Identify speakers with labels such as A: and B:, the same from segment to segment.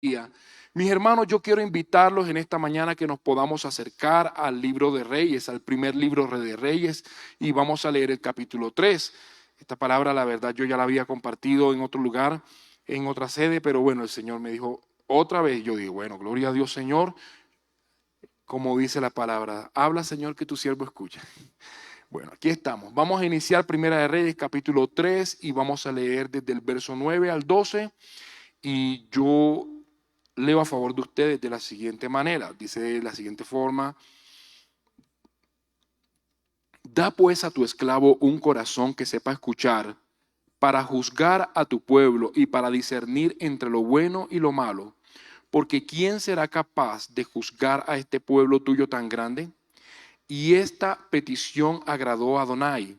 A: día. Mis hermanos, yo quiero invitarlos en esta mañana que nos podamos acercar al libro de Reyes, al primer libro de Reyes, y vamos a leer el capítulo 3. Esta palabra, la verdad, yo ya la había compartido en otro lugar, en otra sede, pero bueno, el Señor me dijo otra vez. Yo digo, bueno, gloria a Dios, Señor, como dice la palabra, habla, Señor, que tu siervo escucha. Bueno, aquí estamos. Vamos a iniciar Primera de Reyes, capítulo 3, y vamos a leer desde el verso 9 al 12, y yo leo a favor de ustedes de la siguiente manera. Dice de la siguiente forma: da pues a tu esclavo un corazón que sepa escuchar, para juzgar a tu pueblo y para discernir entre lo bueno y lo malo. Porque ¿quién será capaz de juzgar a este pueblo tuyo tan grande? Y esta petición agradó a Adonai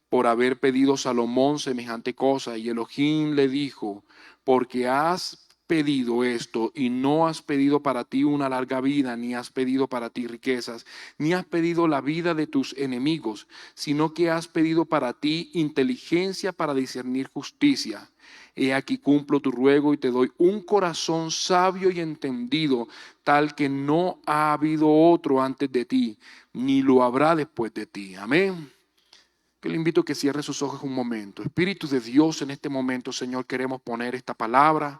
A: por haber pedido Salomón semejante cosa. Y Elohim le dijo: porque has pedido esto y no has pedido para ti una larga vida, ni has pedido para ti riquezas, ni has pedido la vida de tus enemigos, sino que has pedido para ti inteligencia para discernir justicia. He aquí cumplo tu ruego y te doy un corazón sabio y entendido, tal que no ha habido otro antes de ti, ni lo habrá después de ti. Amén. Que le invito a que cierre sus ojos un momento. Espíritu de Dios, en este momento, Señor, queremos poner esta palabra.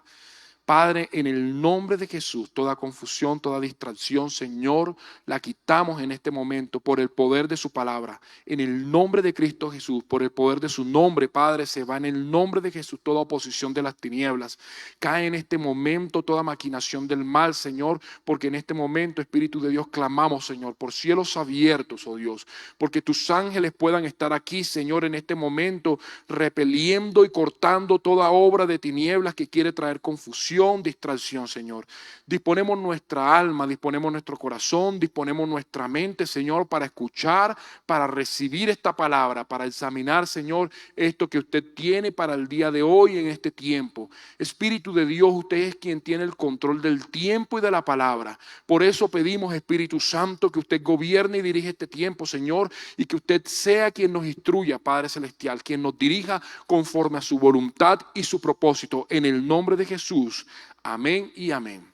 A: Padre, en el nombre de Jesús, toda confusión, toda distracción, Señor, la quitamos en este momento por el poder de su palabra. En el nombre de Cristo Jesús, por el poder de su nombre, Padre, se va en el nombre de Jesús toda oposición de las tinieblas. Cae en este momento toda maquinación del mal, Señor, porque en este momento, Espíritu de Dios, clamamos, Señor, por cielos abiertos, oh Dios, porque tus ángeles puedan estar aquí, Señor, en este momento, repeliendo y cortando toda obra de tinieblas que quiere traer confusión, distracción, Señor. Disponemos nuestra alma, disponemos nuestro corazón, disponemos nuestra mente, Señor, para escuchar, para recibir esta palabra, para examinar, Señor, esto que usted tiene para el día de hoy en este tiempo. Espíritu de Dios, usted es quien tiene el control del tiempo y de la palabra. Por eso pedimos, Espíritu Santo, que usted gobierne y dirija este tiempo, Señor, y que usted sea quien nos instruya, Padre Celestial, quien nos dirija conforme a su voluntad y su propósito. En el nombre de Jesús. Amén y amén.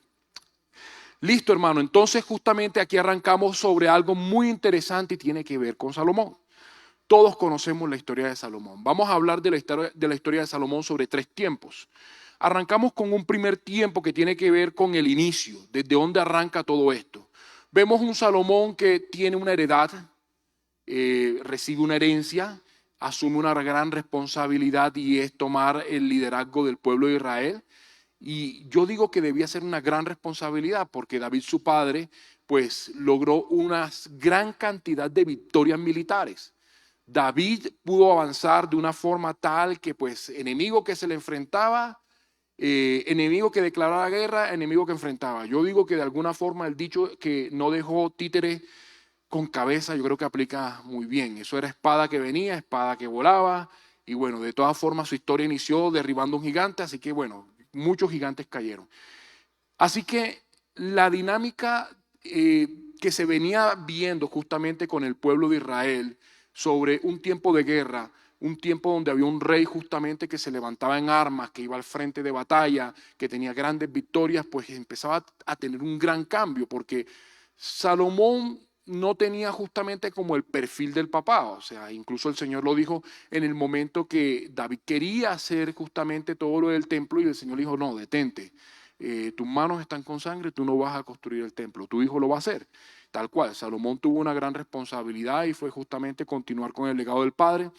A: Listo, hermano. Entonces, justamente aquí arrancamos sobre algo muy interesante y tiene que ver con Salomón. Todos conocemos la historia de Salomón. Vamos a hablar de la historia de Salomón sobre 3 tiempos. Arrancamos con un primer tiempo que tiene que ver con el inicio, desde dónde arranca todo esto. Vemos un Salomón que tiene una heredad, recibe una herencia, asume una gran responsabilidad y es tomar el liderazgo del pueblo de Israel. Y yo digo que debía ser una gran responsabilidad porque David, su padre, pues logró una gran cantidad de victorias militares. David pudo avanzar de una forma tal que pues enemigo que se le enfrentaba, enemigo que declaraba guerra, enemigo que enfrentaba. Yo digo que de alguna forma el dicho que no dejó títere con cabeza, yo creo que aplica muy bien. Eso era espada que venía, espada que volaba. Y bueno, de todas formas su historia inició derribando un gigante, así que bueno, muchos gigantes cayeron. Así que la dinámica que se venía viendo justamente con el pueblo de Israel sobre un tiempo de guerra, un tiempo donde había un rey justamente que se levantaba en armas, que iba al frente de batalla, que tenía grandes victorias, pues empezaba a tener un gran cambio, porque Salomón no tenía justamente como el perfil del papá, o sea, incluso el Señor lo dijo en el momento que David quería hacer justamente todo lo del templo y el Señor le dijo, no, detente, tus manos están con sangre, tú no vas a construir el templo, tu hijo lo va a hacer. Tal cual, Salomón tuvo una gran responsabilidad y fue justamente continuar con el legado del padre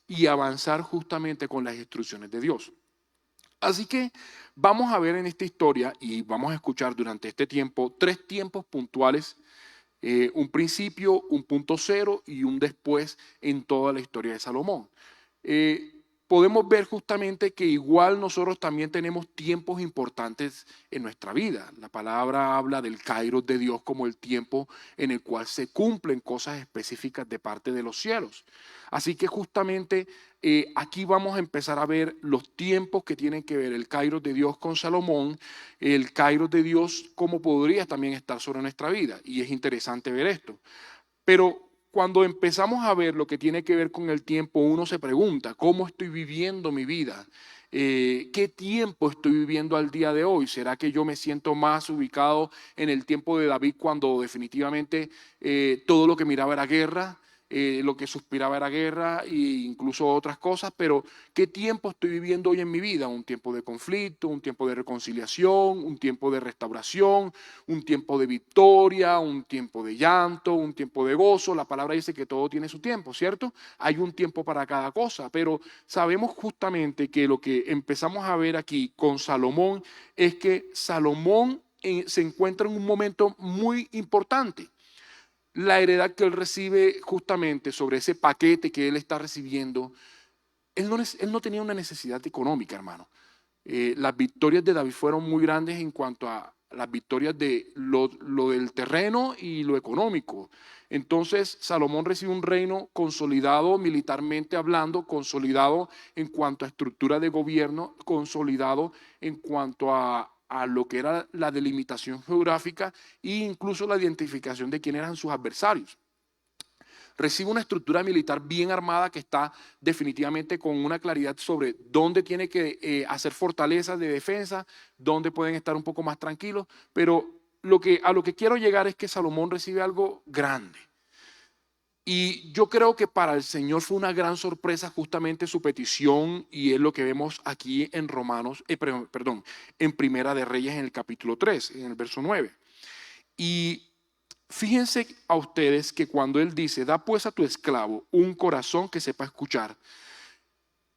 A: y avanzar justamente con las instrucciones de Dios. Así que vamos a ver en esta historia y vamos a escuchar durante este tiempo 3 tiempos puntuales, un principio, un punto cero y un después en toda la historia de Salomón. Podemos ver justamente que igual nosotros también tenemos tiempos importantes en nuestra vida. La palabra habla del kairos de Dios como el tiempo en el cual se cumplen cosas específicas de parte de los cielos. Así que justamente aquí vamos a empezar a ver los tiempos que tienen que ver el kairos de Dios con Salomón, el kairos de Dios como podría también estar sobre nuestra vida. Y es interesante ver esto. Pero cuando empezamos a ver lo que tiene que ver con el tiempo, uno se pregunta, ¿cómo estoy viviendo mi vida? ¿Qué tiempo estoy viviendo al día de hoy? ¿Será que yo me siento más ubicado en el tiempo de David cuando definitivamente todo lo que miraba era guerra? Lo que suspiraba era guerra e incluso otras cosas, pero ¿qué tiempo estoy viviendo hoy en mi vida? Un tiempo de conflicto, un tiempo de reconciliación, un tiempo de restauración, un tiempo de victoria, un tiempo de llanto, un tiempo de gozo. La palabra dice que todo tiene su tiempo, ¿cierto? Hay un tiempo para cada cosa, pero sabemos justamente que lo que empezamos a ver aquí con Salomón es que Salomón se encuentra en un momento muy importante. La heredad que él recibe justamente sobre ese paquete que él está recibiendo, él no tenía una necesidad económica, hermano. Las victorias de David fueron muy grandes en cuanto a las victorias de lo del terreno y lo económico. Entonces, Salomón recibe un reino consolidado militarmente hablando, consolidado en cuanto a estructura de gobierno, consolidado en cuanto a lo que era la delimitación geográfica e incluso la identificación de quién eran sus adversarios. Recibe una estructura militar bien armada que está definitivamente con una claridad sobre dónde tiene que hacer fortalezas de defensa, dónde pueden estar un poco más tranquilos, pero a lo que quiero llegar es que Salomón recibe algo grande. Y yo creo que para el Señor fue una gran sorpresa justamente su petición, y es lo que vemos aquí en Romanos, perdón, en Primera de Reyes en el capítulo 3, en el verso 9. Y fíjense a ustedes que cuando él dice, da pues a tu esclavo un corazón que sepa escuchar,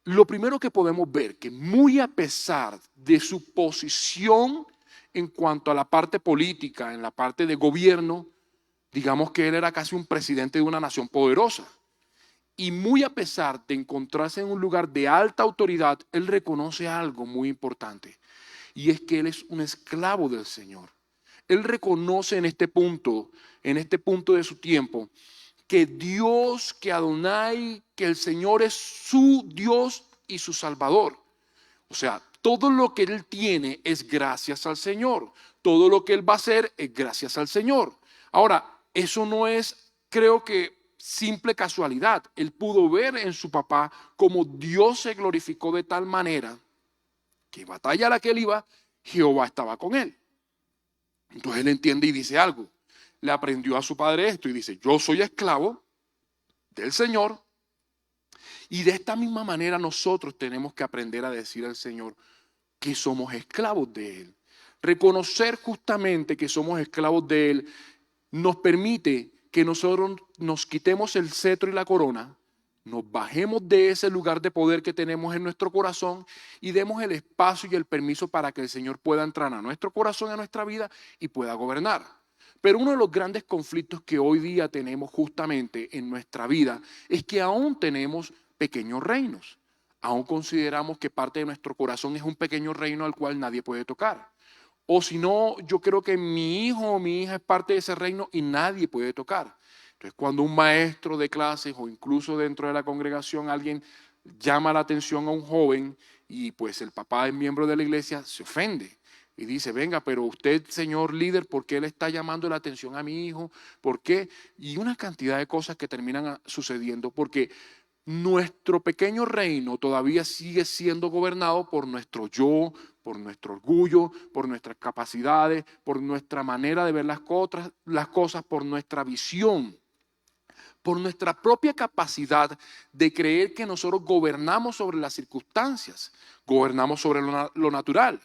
A: lo primero que podemos ver, que muy a pesar de su posición en cuanto a la parte política, en la parte de gobierno, digamos que él era casi un presidente de una nación poderosa. Y muy a pesar de encontrarse en un lugar de alta autoridad, él reconoce algo muy importante. Y es que él es un esclavo del Señor. Él reconoce en este punto de su tiempo, que Dios, que Adonai, que el Señor es su Dios y su Salvador. O sea, todo lo que él tiene es gracias al Señor. Todo lo que él va a hacer es gracias al Señor. Ahora, eso no es, creo que, simple casualidad. Él pudo ver en su papá cómo Dios se glorificó de tal manera que batalla a la que él iba, Jehová estaba con él. Entonces él entiende y dice algo. Le aprendió a su padre esto y dice, yo soy esclavo del Señor. Y de esta misma manera nosotros tenemos que aprender a decir al Señor que somos esclavos de Él. Reconocer justamente que somos esclavos de Él nos permite que nosotros nos quitemos el cetro y la corona, nos bajemos de ese lugar de poder que tenemos en nuestro corazón y demos el espacio y el permiso para que el Señor pueda entrar a nuestro corazón, a nuestra vida y pueda gobernar. Pero uno de los grandes conflictos que hoy día tenemos justamente en nuestra vida es que aún tenemos pequeños reinos. Aún consideramos que parte de nuestro corazón es un pequeño reino al cual nadie puede tocar. O si no, yo creo que mi hijo o mi hija es parte de ese reino y nadie puede tocar. Entonces, cuando un maestro de clases o incluso dentro de la congregación alguien llama la atención a un joven y pues el papá es miembro de la iglesia, se ofende y dice, venga, pero usted, señor líder, ¿por qué le está llamando la atención a mi hijo? ¿Por qué? Y una cantidad de cosas que terminan sucediendo porque nuestro pequeño reino todavía sigue siendo gobernado por nuestro yo, por nuestro orgullo, por nuestras capacidades, por nuestra manera de ver las cosas, por nuestra visión, por nuestra propia capacidad de creer que nosotros gobernamos sobre las circunstancias, gobernamos sobre lo natural.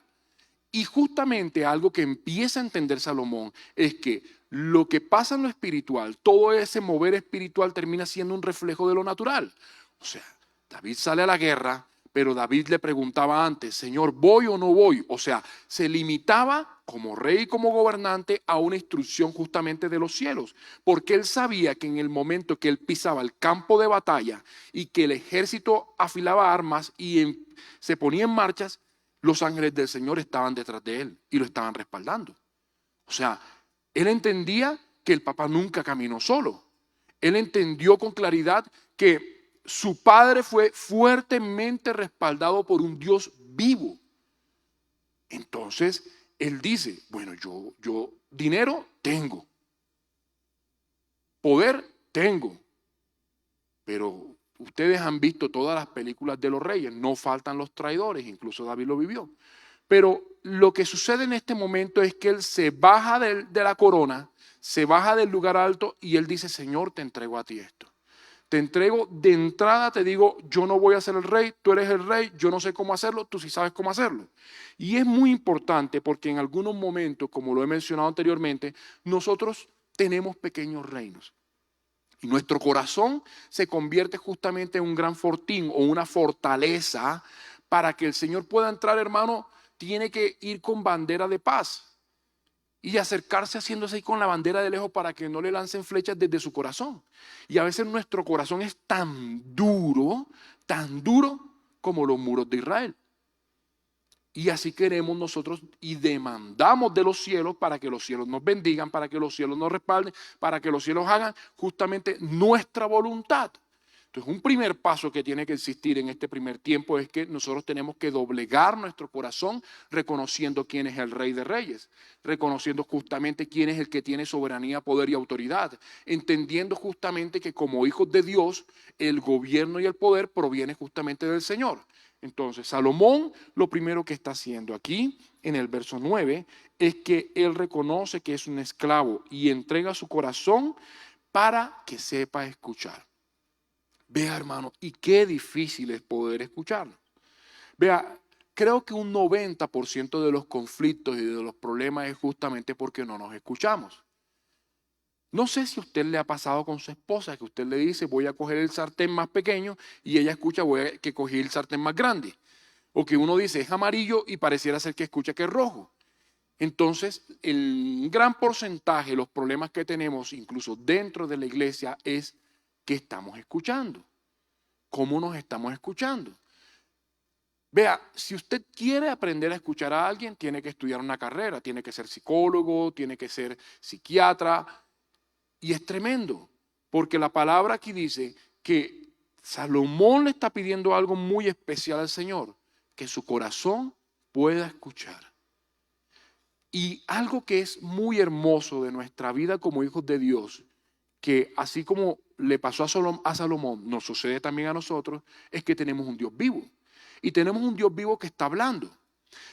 A: Y justamente algo que empieza a entender Salomón es que lo que pasa en lo espiritual, todo ese mover espiritual termina siendo un reflejo de lo natural. O sea, David sale a la guerra, pero David le preguntaba antes, Señor, ¿voy o no voy? O sea, se limitaba como rey y como gobernante a una instrucción justamente de los cielos, porque él sabía que en el momento que él pisaba el campo de batalla y que el ejército afilaba armas y se ponía en marchas, los ángeles del Señor estaban detrás de él y lo estaban respaldando. O sea, él entendía que el papá nunca caminó solo. Él entendió con claridad que su padre fue fuertemente respaldado por un Dios vivo. Entonces, él dice, bueno, yo dinero tengo, poder tengo, pero ustedes han visto todas las películas de los reyes, no faltan los traidores, incluso David lo vivió. Pero lo que sucede en este momento es que él se baja de la corona, se baja del lugar alto y él dice, Señor, te entrego a ti esto. Te entrego de entrada, te digo, yo no voy a ser el rey, tú eres el rey, yo no sé cómo hacerlo, tú sí sabes cómo hacerlo. Y es muy importante porque en algunos momentos, como lo he mencionado anteriormente, nosotros tenemos pequeños reinos. Y nuestro corazón se convierte justamente en un gran fortín o una fortaleza para que el Señor pueda entrar, hermano, tiene que ir con bandera de paz y acercarse haciéndose ahí con la bandera de lejos para que no le lancen flechas desde su corazón. Y a veces nuestro corazón es tan duro como los muros de Israel. Y así queremos nosotros y demandamos de los cielos para que los cielos nos bendigan, para que los cielos nos respalden, para que los cielos hagan justamente nuestra voluntad. Entonces, un primer paso que tiene que existir en este primer tiempo es que nosotros tenemos que doblegar nuestro corazón reconociendo quién es el Rey de Reyes, reconociendo justamente quién es el que tiene soberanía, poder y autoridad, entendiendo justamente que como hijos de Dios, el gobierno y el poder proviene justamente del Señor. Entonces, Salomón lo primero que está haciendo aquí, en el verso 9, es que él reconoce que es un esclavo y entrega su corazón para que sepa escuchar. Vea, hermano, y qué difícil es poder escucharlo. Vea, creo que un 90% de los conflictos y de los problemas es justamente porque no nos escuchamos. No sé si a usted le ha pasado con su esposa, que usted le dice, voy a coger el sartén más pequeño y ella escucha, que cogí el sartén más grande. O que uno dice, es amarillo y pareciera ser que escucha que es rojo. Entonces, el gran porcentaje de los problemas que tenemos, incluso dentro de la iglesia, es que estamos escuchando. ¿Cómo nos estamos escuchando? Vea, si usted quiere aprender a escuchar a alguien, tiene que estudiar una carrera, tiene que ser psicólogo, tiene que ser psiquiatra. Y es tremendo, porque la palabra aquí dice que Salomón le está pidiendo algo muy especial al Señor, que su corazón pueda escuchar. Y algo que es muy hermoso de nuestra vida como hijos de Dios, que así como le pasó a Salomón, nos sucede también a nosotros, es que tenemos un Dios vivo. Y tenemos un Dios vivo que está hablando.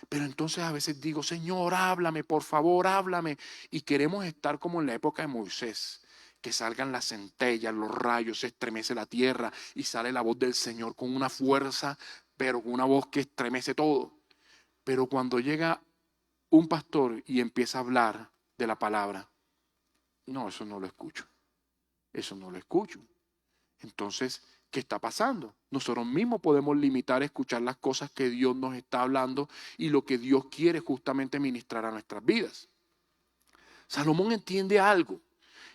A: Pero entonces a veces digo, Señor, háblame, por favor, háblame. Y queremos estar como en la época de Moisés, que salgan las centellas, los rayos, se estremece la tierra y sale la voz del Señor con una fuerza, pero con una voz que estremece todo. Pero cuando llega un pastor y empieza a hablar de la palabra, no, eso no lo escucho. Eso no lo escucho. Entonces, ¿qué está pasando? Nosotros mismos podemos limitar a escuchar las cosas que Dios nos está hablando y lo que Dios quiere justamente ministrar a nuestras vidas. Salomón entiende algo,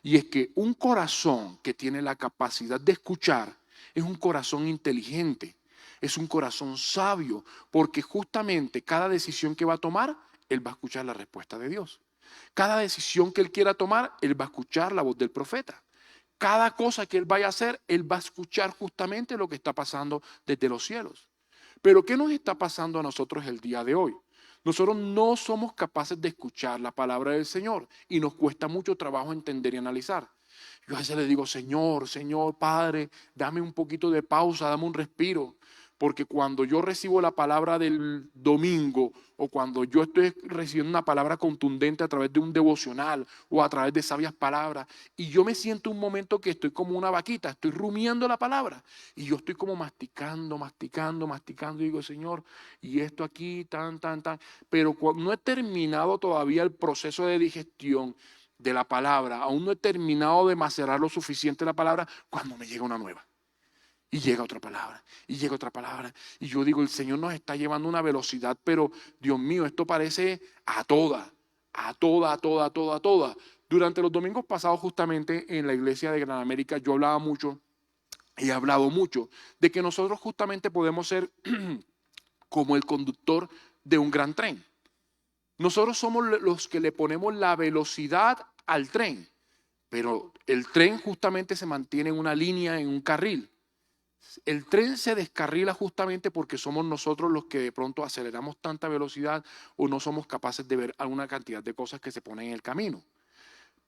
A: y es que un corazón que tiene la capacidad de escuchar es un corazón inteligente, es un corazón sabio, porque justamente cada decisión que va a tomar, él va a escuchar la respuesta de Dios. Cada decisión que él quiera tomar, él va a escuchar la voz del profeta. Cada cosa que él vaya a hacer, él va a escuchar justamente lo que está pasando desde los cielos. Pero ¿qué nos está pasando a nosotros el día de hoy? Nosotros no somos capaces de escuchar la palabra del Señor y nos cuesta mucho trabajo entender y analizar. Yo a veces le digo, Señor, Señor, Padre, dame un poquito de pausa, dame un respiro. Porque cuando yo recibo la palabra del domingo o cuando yo estoy recibiendo una palabra contundente a través de un devocional o a través de sabias palabras y yo me siento un momento que estoy como una vaquita, estoy rumiando la palabra y yo estoy como masticando y digo, Señor, y esto aquí, tan, pero no he terminado todavía el proceso de digestión de la palabra, aún no he terminado de macerar lo suficiente la palabra cuando me llega una nueva. Y llega otra palabra, y llega otra palabra. Y yo digo, el Señor nos está llevando a una velocidad, pero Dios mío, esto parece a toda, a toda, a toda, a toda, a toda. Durante los domingos pasados, justamente en la iglesia de Gran América, yo hablaba mucho, he hablado mucho, de que nosotros justamente podemos ser como el conductor de un gran tren. Nosotros somos los que le ponemos la velocidad al tren, pero el tren justamente se mantiene en una línea, en un carril. El tren se descarrila justamente porque somos nosotros los que de pronto aceleramos tanta velocidad o no somos capaces de ver alguna cantidad de cosas que se ponen en el camino.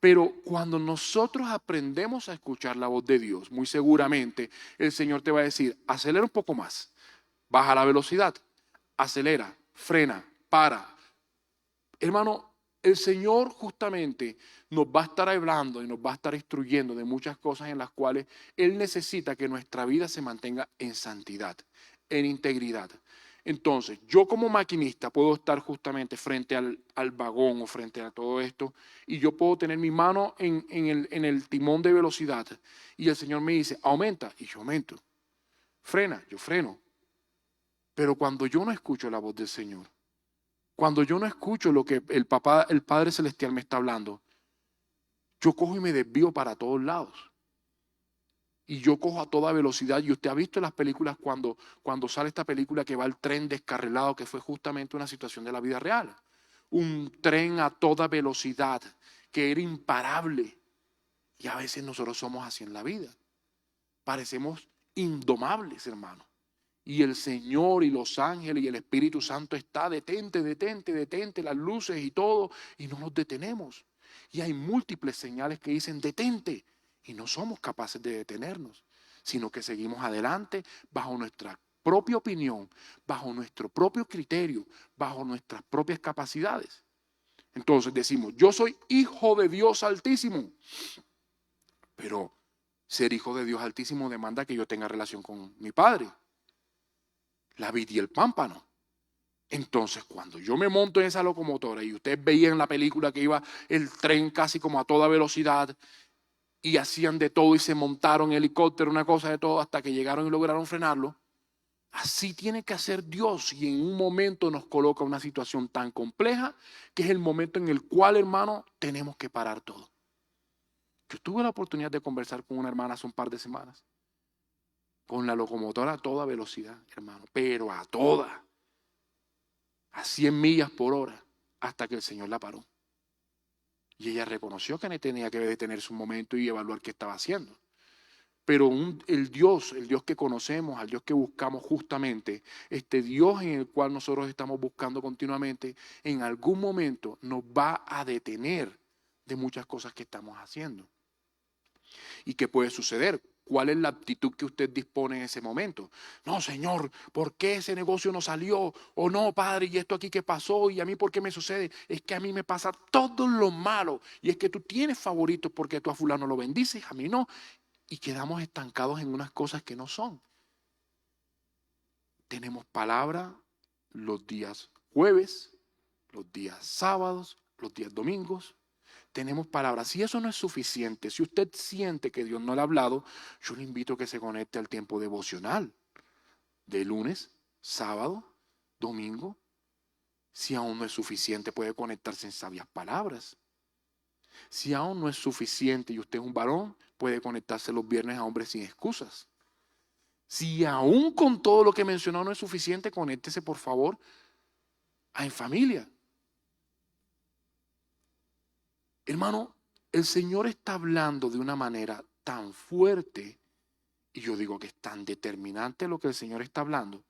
A: Pero cuando nosotros aprendemos a escuchar la voz de Dios, muy seguramente el Señor te va a decir, acelera un poco más, baja la velocidad, acelera, frena, para. Hermano, el Señor justamente nos va a estar hablando y nos va a estar instruyendo de muchas cosas en las cuales Él necesita que nuestra vida se mantenga en santidad, en integridad. Entonces, yo como maquinista puedo estar justamente frente al vagón o frente a todo esto y yo puedo tener mi mano en el timón de velocidad y el Señor me dice, aumenta, y yo aumento, frena, yo freno. Pero cuando yo no escucho la voz del Señor, cuando yo no escucho lo que el papá, el Padre Celestial me está hablando, yo cojo y me desvío para todos lados. Y yo cojo a toda velocidad. Y usted ha visto las películas cuando sale esta película que va el tren descarrilado, que fue justamente una situación de la vida real. Un tren a toda velocidad, que era imparable. Y a veces nosotros somos así en la vida. Parecemos indomables, hermano. Y el Señor y los ángeles y el Espíritu Santo está, detente, detente, detente, las luces y todo, y no nos detenemos. Y hay múltiples señales que dicen, detente, y no somos capaces de detenernos, sino que seguimos adelante bajo nuestra propia opinión, bajo nuestro propio criterio, bajo nuestras propias capacidades. Entonces decimos, yo soy hijo de Dios Altísimo, pero ser hijo de Dios Altísimo demanda que yo tenga relación con mi Padre. La vid y el pámpano. Entonces, cuando yo me monto en esa locomotora y ustedes veían en la película que iba el tren casi como a toda velocidad y hacían de todo y se montaron en helicóptero, una cosa de todo, hasta que llegaron y lograron frenarlo, así tiene que hacer Dios y en un momento nos coloca una situación tan compleja que es el momento en el cual, hermano, tenemos que parar todo. Yo tuve la oportunidad de conversar con una hermana hace un par de semanas, con la locomotora a toda velocidad, hermano, pero a toda. A 100 millas por hora, hasta que el Señor la paró. Y ella reconoció que tenía que detenerse un momento y evaluar qué estaba haciendo. Pero el Dios que conocemos, al Dios que buscamos justamente, este Dios en el cual nosotros estamos buscando continuamente, en algún momento nos va a detener de muchas cosas que estamos haciendo. ¿Y qué puede suceder? ¿Cuál es la actitud que usted dispone en ese momento? No, Señor, ¿por qué ese negocio no salió? O no, Padre, ¿y esto aquí qué pasó? ¿Y a mí por qué me sucede? Es que a mí me pasa todo lo malo. Y es que tú tienes favoritos porque tú a fulano lo bendices, a mí no. Y quedamos estancados en unas cosas que no son. Tenemos palabra los días jueves, los días sábados, los días domingos. Tenemos palabras. Si eso no es suficiente, si usted siente que Dios no le ha hablado, yo le invito a que se conecte al tiempo devocional de lunes, sábado, domingo. Si aún no es suficiente, puede conectarse en sabias palabras. Si aún no es suficiente y usted es un varón, puede conectarse los viernes a hombres sin excusas. Si aún con todo lo que mencionó no es suficiente, conéctese por favor a En Familia. Hermano, el Señor está hablando de una manera tan fuerte, y yo digo que es tan determinante lo que el Señor está hablando,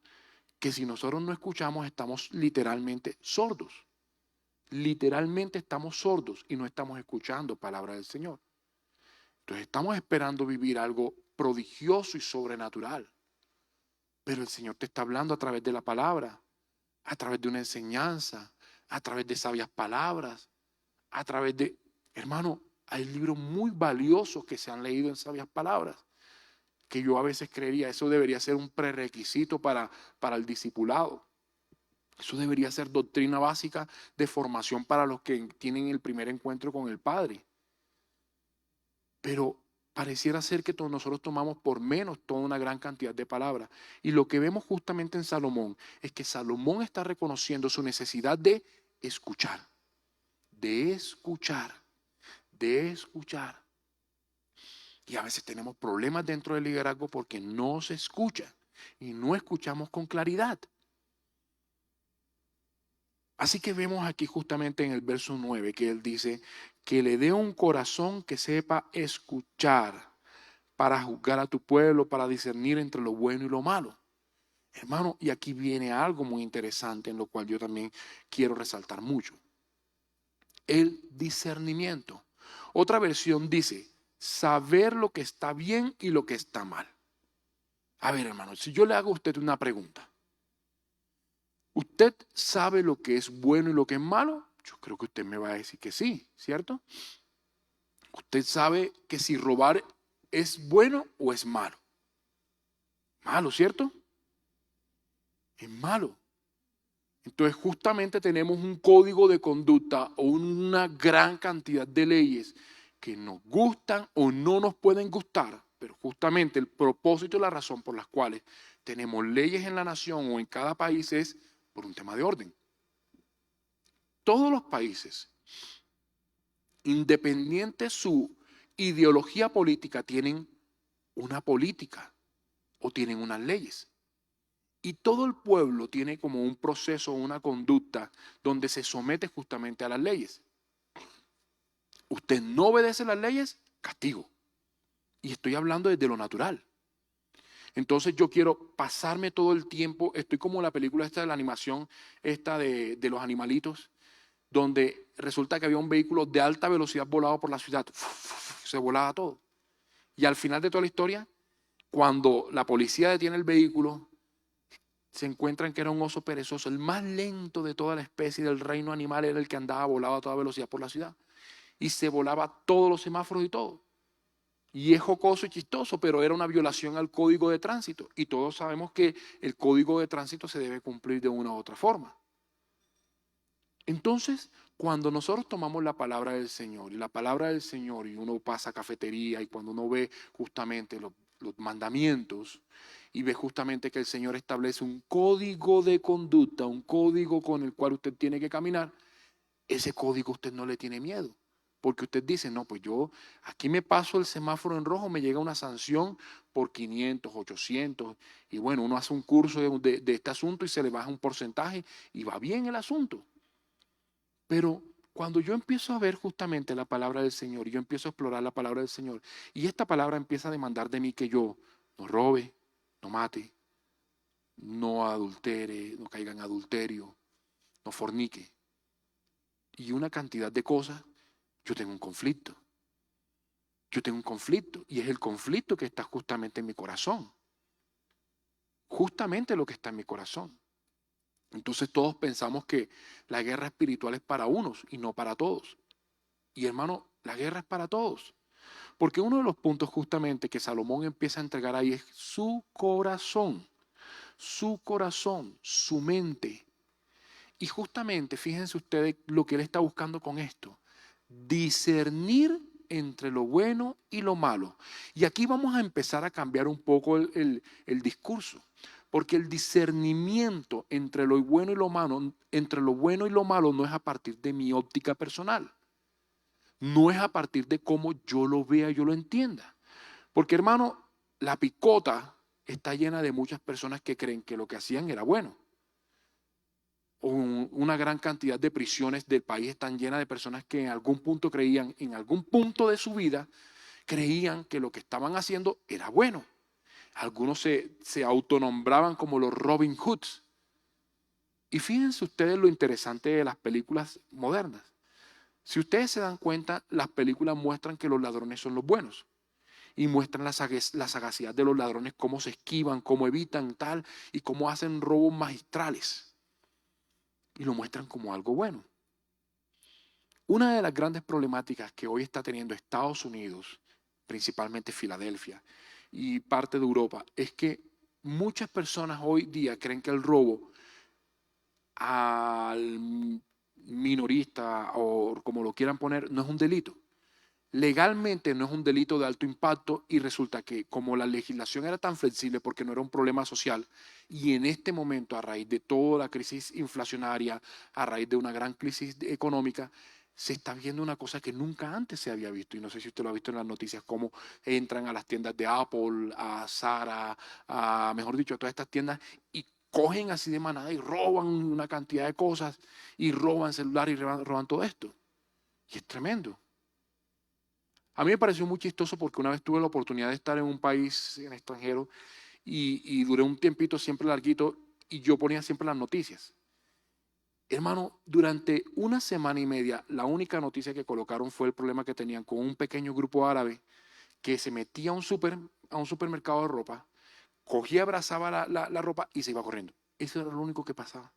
A: que si nosotros no escuchamos estamos literalmente sordos. Literalmente estamos sordos y no estamos escuchando palabra del Señor. Entonces estamos esperando vivir algo prodigioso y sobrenatural. Pero el Señor te está hablando a través de la palabra, a través de una enseñanza, a través de sabias palabras, a través de... Hermano, hay libros muy valiosos que se han leído en sabias palabras, que yo a veces creería, eso debería ser un prerequisito para el discipulado. Eso debería ser doctrina básica de formación para los que tienen el primer encuentro con el Padre. Pero pareciera ser que todos nosotros tomamos por menos toda una gran cantidad de palabras. Y lo que vemos justamente en Salomón es que Salomón está reconociendo su necesidad de escuchar, de escuchar, de escuchar. Y a veces tenemos problemas dentro del liderazgo porque no se escucha y no escuchamos con claridad. Así que vemos aquí justamente en el verso 9 que él dice que le dé un corazón que sepa escuchar para juzgar a tu pueblo, para discernir entre lo bueno y lo malo. Hermano, y aquí viene algo muy interesante en lo cual yo también quiero resaltar mucho. El discernimiento. Otra versión dice, saber lo que está bien y lo que está mal. A ver, hermano, si yo le hago a usted una pregunta, ¿usted sabe lo que es bueno y lo que es malo? Yo creo que usted me va a decir que sí, ¿cierto? Usted sabe que si robar es bueno o es malo. Malo, ¿cierto? Es malo. Entonces justamente tenemos un código de conducta o una gran cantidad de leyes que nos gustan o no nos pueden gustar, pero justamente el propósito y la razón por las cuales tenemos leyes en la nación o en cada país es por un tema de orden. Todos los países, independiente de su ideología política, tienen una política o tienen unas leyes. Y todo el pueblo tiene como un proceso, una conducta donde se somete justamente a las leyes. Usted no obedece las leyes, castigo. Y estoy hablando desde lo natural. Entonces yo quiero pasarme todo el tiempo, estoy como la película esta de la animación, esta de los animalitos, donde resulta que había un vehículo de alta velocidad volado por la ciudad. Se volaba todo. Y al final de toda la historia, cuando la policía detiene el vehículo, se encuentran que era un oso perezoso, el más lento de toda la especie del reino animal, era el que andaba volado a toda velocidad por la ciudad. Y se volaba todos los semáforos y todo. Y es jocoso y chistoso, pero era una violación al código de tránsito. Y todos sabemos que el código de tránsito se debe cumplir de una u otra forma. Entonces, cuando nosotros tomamos la palabra del Señor, y la palabra del Señor, y uno pasa a cafetería, y cuando uno ve justamente los mandamientos, y ve justamente que el Señor establece un código de conducta, un código con el cual usted tiene que caminar, ese código usted no le tiene miedo. Porque usted dice, no, pues yo aquí me paso el semáforo en rojo, me llega una sanción por 500, 800, y bueno, uno hace un curso de este asunto y se le baja un porcentaje y va bien el asunto. Pero cuando yo empiezo a ver justamente la palabra del Señor, y yo empiezo a explorar la palabra del Señor, y esta palabra empieza a demandar de mí que yo no robe, no mate, no adultere, no caiga en adulterio, no fornique, y una cantidad de cosas, yo tengo un conflicto. Yo tengo un conflicto, y es el conflicto que está justamente en mi corazón. Justamente lo que está en mi corazón. Entonces todos pensamos que la guerra espiritual es para unos y no para todos. Y hermano, la guerra es para todos. Porque uno de los puntos justamente que Salomón empieza a entregar ahí es su corazón, su mente. Y justamente, fíjense ustedes lo que él está buscando con esto, discernir entre lo bueno y lo malo. Y aquí vamos a empezar a cambiar un poco el discurso, porque el discernimiento entre lo bueno y lo malo, entre lo bueno y lo malo no es a partir de mi óptica personal, no es a partir de cómo yo lo vea, yo lo entienda. Porque hermano, la picota está llena de muchas personas que creen que lo que hacían era bueno. Una gran cantidad de prisiones del país están llenas de personas que en algún punto creían, en algún punto de su vida, creían que lo que estaban haciendo era bueno. Algunos se autonombraban como los Robin Hoods. Y fíjense ustedes lo interesante de las películas modernas. Si ustedes se dan cuenta, las películas muestran que los ladrones son los buenos. Y muestran la sagacidad de los ladrones, cómo se esquivan, cómo evitan tal, y cómo hacen robos magistrales. Y lo muestran como algo bueno. Una de las grandes problemáticas que hoy está teniendo Estados Unidos, principalmente Filadelfia y parte de Europa, es que muchas personas hoy día creen que el robo al minorista o como lo quieran poner no es un delito. Legalmente no es un delito de alto impacto y resulta que como la legislación era tan flexible porque no era un problema social y en este momento a raíz de toda la crisis inflacionaria, a raíz de una gran crisis económica, se está viendo una cosa que nunca antes se había visto y no sé si usted lo ha visto en las noticias, cómo entran a las tiendas de Apple, a Zara, a mejor dicho, a todas estas tiendas y cogen así de manada y roban una cantidad de cosas y roban celulares y roban todo esto. Y es tremendo. A mí me pareció muy chistoso porque una vez tuve la oportunidad de estar en un país en extranjero y duré un tiempito siempre larguito y yo ponía siempre las noticias. Hermano, durante una semana y media, la única noticia que colocaron fue el problema que tenían con un pequeño grupo árabe que se metía a un supermercado de ropa, cogía, abrazaba la ropa y se iba corriendo. Eso era lo único que pasaba.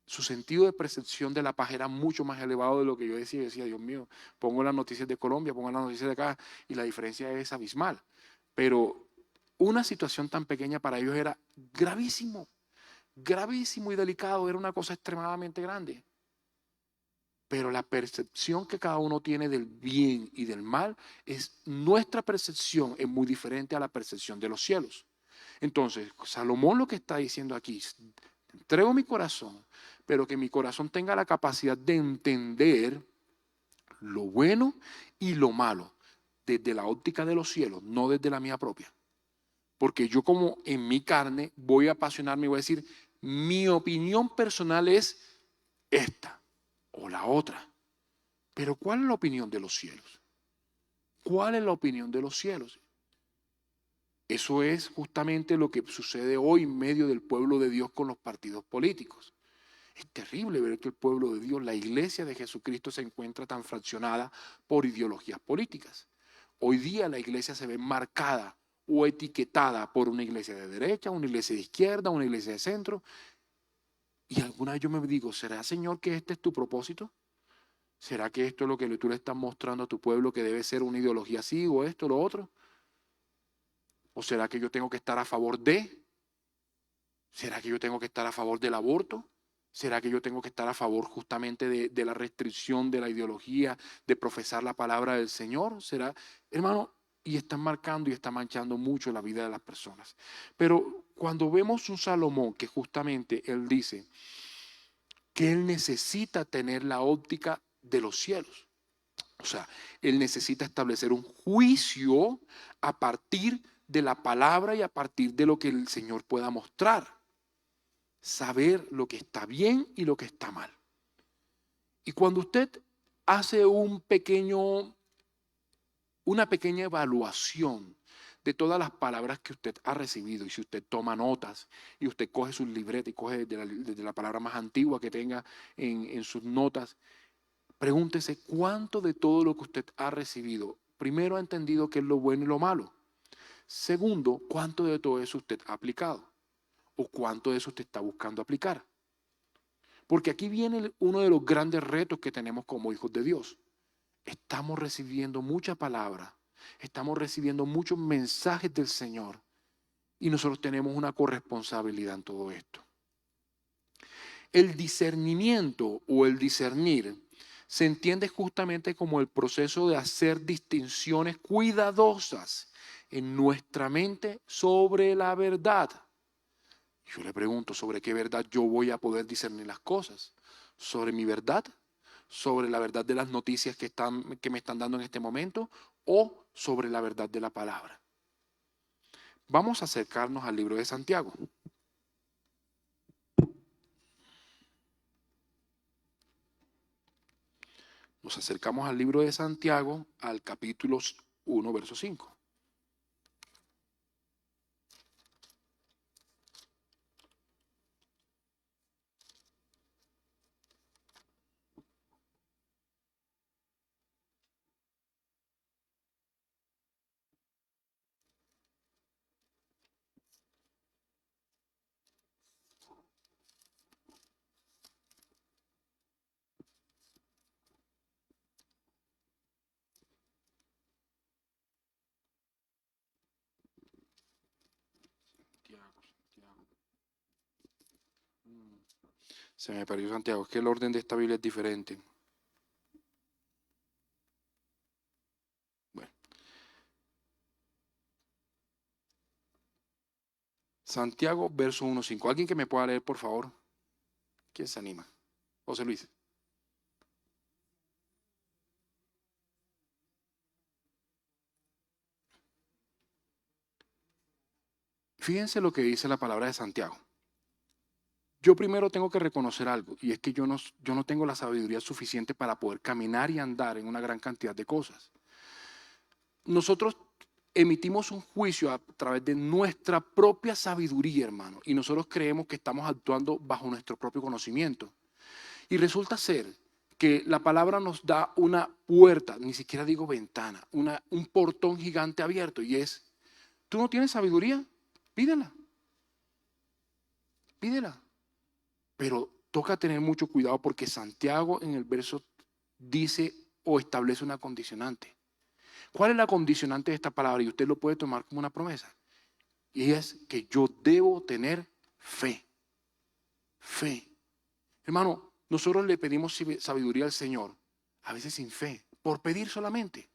A: Su sentido de percepción de la paz era mucho más elevado de lo que yo decía. Yo decía, Dios mío, pongo las noticias de Colombia, pongo las noticias de acá, y la diferencia es abismal. Pero una situación tan pequeña para ellos era gravísimo, gravísimo y delicado, era una cosa extremadamente grande. Pero la percepción que cada uno tiene del bien y del mal, nuestra percepción es muy diferente a la percepción de los cielos. Entonces, Salomón lo que está diciendo aquí, entrego mi corazón, pero que mi corazón tenga la capacidad de entender lo bueno y lo malo desde la óptica de los cielos, no desde la mía propia. Porque yo, como en mi carne, voy a apasionarme y voy a decir, mi opinión personal es esta o la otra. Pero ¿cuál es la opinión de los cielos? ¿Cuál es la opinión de los cielos? Eso es justamente lo que sucede hoy en medio del pueblo de Dios con los partidos políticos. Es terrible ver que el pueblo de Dios, la iglesia de Jesucristo, se encuentra tan fraccionada por ideologías políticas. Hoy día la iglesia se ve marcada o etiquetada por una iglesia de derecha, una iglesia de izquierda, una iglesia de centro. Y alguna vez yo me digo, ¿será, Señor, que este es tu propósito? ¿Será que esto es lo que tú le estás mostrando a tu pueblo, que debe ser una ideología así o esto o lo otro? ¿O será que yo tengo que estar a favor de? ¿Será que yo tengo que estar a favor del aborto? ¿Será que yo tengo que estar a favor justamente de la restricción de la ideología, de profesar la palabra del Señor? ¿Será, hermano? Y están marcando y están manchando mucho la vida de las personas. Pero cuando vemos un Salomón que justamente él dice que él necesita tener la óptica de los cielos. O sea, él necesita establecer un juicio a partir de la palabra y a partir de lo que el Señor pueda mostrar. Saber lo que está bien y lo que está mal. Y cuando usted hace una pequeña evaluación de todas las palabras que usted ha recibido, y si usted toma notas y usted coge sus libretas y coge desde la palabra más antigua que tenga en sus notas, pregúntese cuánto de todo lo que usted ha recibido, primero, ha entendido qué es lo bueno y lo malo. Segundo, cuánto de todo eso usted ha aplicado o cuánto de eso usted está buscando aplicar. Porque aquí viene uno de los grandes retos que tenemos como hijos de Dios. Estamos recibiendo mucha palabra, estamos recibiendo muchos mensajes del Señor y nosotros tenemos una corresponsabilidad en todo esto. El discernimiento o el discernir se entiende justamente como el proceso de hacer distinciones cuidadosas en nuestra mente sobre la verdad. Yo le pregunto, ¿sobre qué verdad yo voy a poder discernir las cosas? ¿Sobre mi verdad? ¿Sobre la verdad de las noticias que me están dando en este momento? ¿O sobre la verdad de la palabra? Vamos a acercarnos al libro de Santiago. Nos acercamos al libro de Santiago, al capítulo 1, verso 5. Se me perdió Santiago, es que el orden de esta Biblia es diferente. Bueno. Santiago, verso 1:5. ¿Alguien que me pueda leer, por favor? ¿Quién se anima? José Luis. Fíjense lo que dice la palabra de Santiago. Yo primero tengo que reconocer algo, y es que yo no tengo la sabiduría suficiente para poder caminar y andar en una gran cantidad de cosas. Nosotros emitimos un juicio a través de nuestra propia sabiduría, hermano, y nosotros creemos que estamos actuando bajo nuestro propio conocimiento. Y resulta ser que la palabra nos da una puerta, ni siquiera digo ventana, un portón gigante abierto, y es, ¿tú no tienes sabiduría? Pídela, pídela. Pero toca tener mucho cuidado porque Santiago en el verso dice o establece una condicionante. ¿Cuál es la condicionante de esta palabra? Y usted lo puede tomar como una promesa. Y es que yo debo tener fe. Fe. Hermano, nosotros le pedimos sabiduría al Señor, a veces sin fe, por pedir solamente.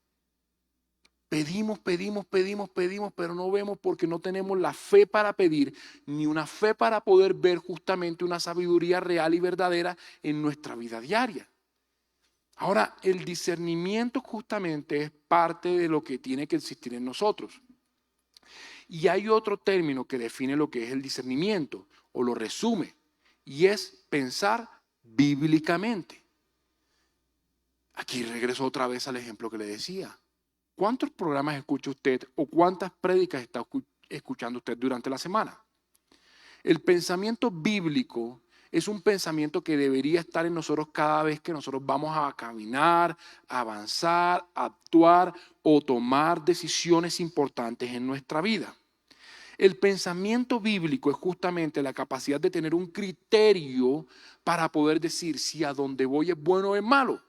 A: Pedimos, pedimos, pedimos, pedimos, pero no vemos porque no tenemos la fe para pedir, ni una fe para poder ver justamente una sabiduría real y verdadera en nuestra vida diaria. Ahora, el discernimiento justamente es parte de lo que tiene que existir en nosotros. Y hay otro término que define lo que es el discernimiento, o lo resume, y es pensar bíblicamente. Aquí regreso otra vez al ejemplo que le decía. ¿Cuántos programas escucha usted o cuántas prédicas está escuchando usted durante la semana? El pensamiento bíblico es un pensamiento que debería estar en nosotros cada vez que nosotros vamos a caminar, a avanzar, a actuar o tomar decisiones importantes en nuestra vida. El pensamiento bíblico es justamente la capacidad de tener un criterio para poder decir si a donde voy es bueno o es malo.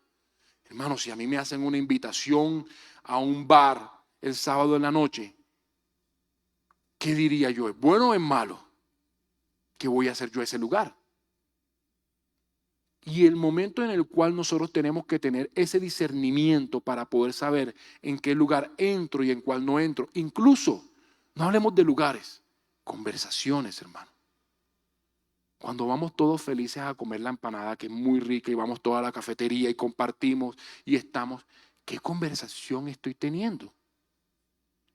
A: Hermano, si a mí me hacen una invitación a un bar el sábado en la noche, ¿qué diría yo? ¿Es bueno o es malo? ¿Qué voy a hacer yo a ese lugar? Y el momento en el cual nosotros tenemos que tener ese discernimiento para poder saber en qué lugar entro y en cuál no entro. Incluso, no hablemos de lugares, conversaciones, hermano. Cuando vamos todos felices a comer la empanada, que es muy rica, y vamos toda a la cafetería y compartimos y estamos, ¿qué conversación estoy teniendo?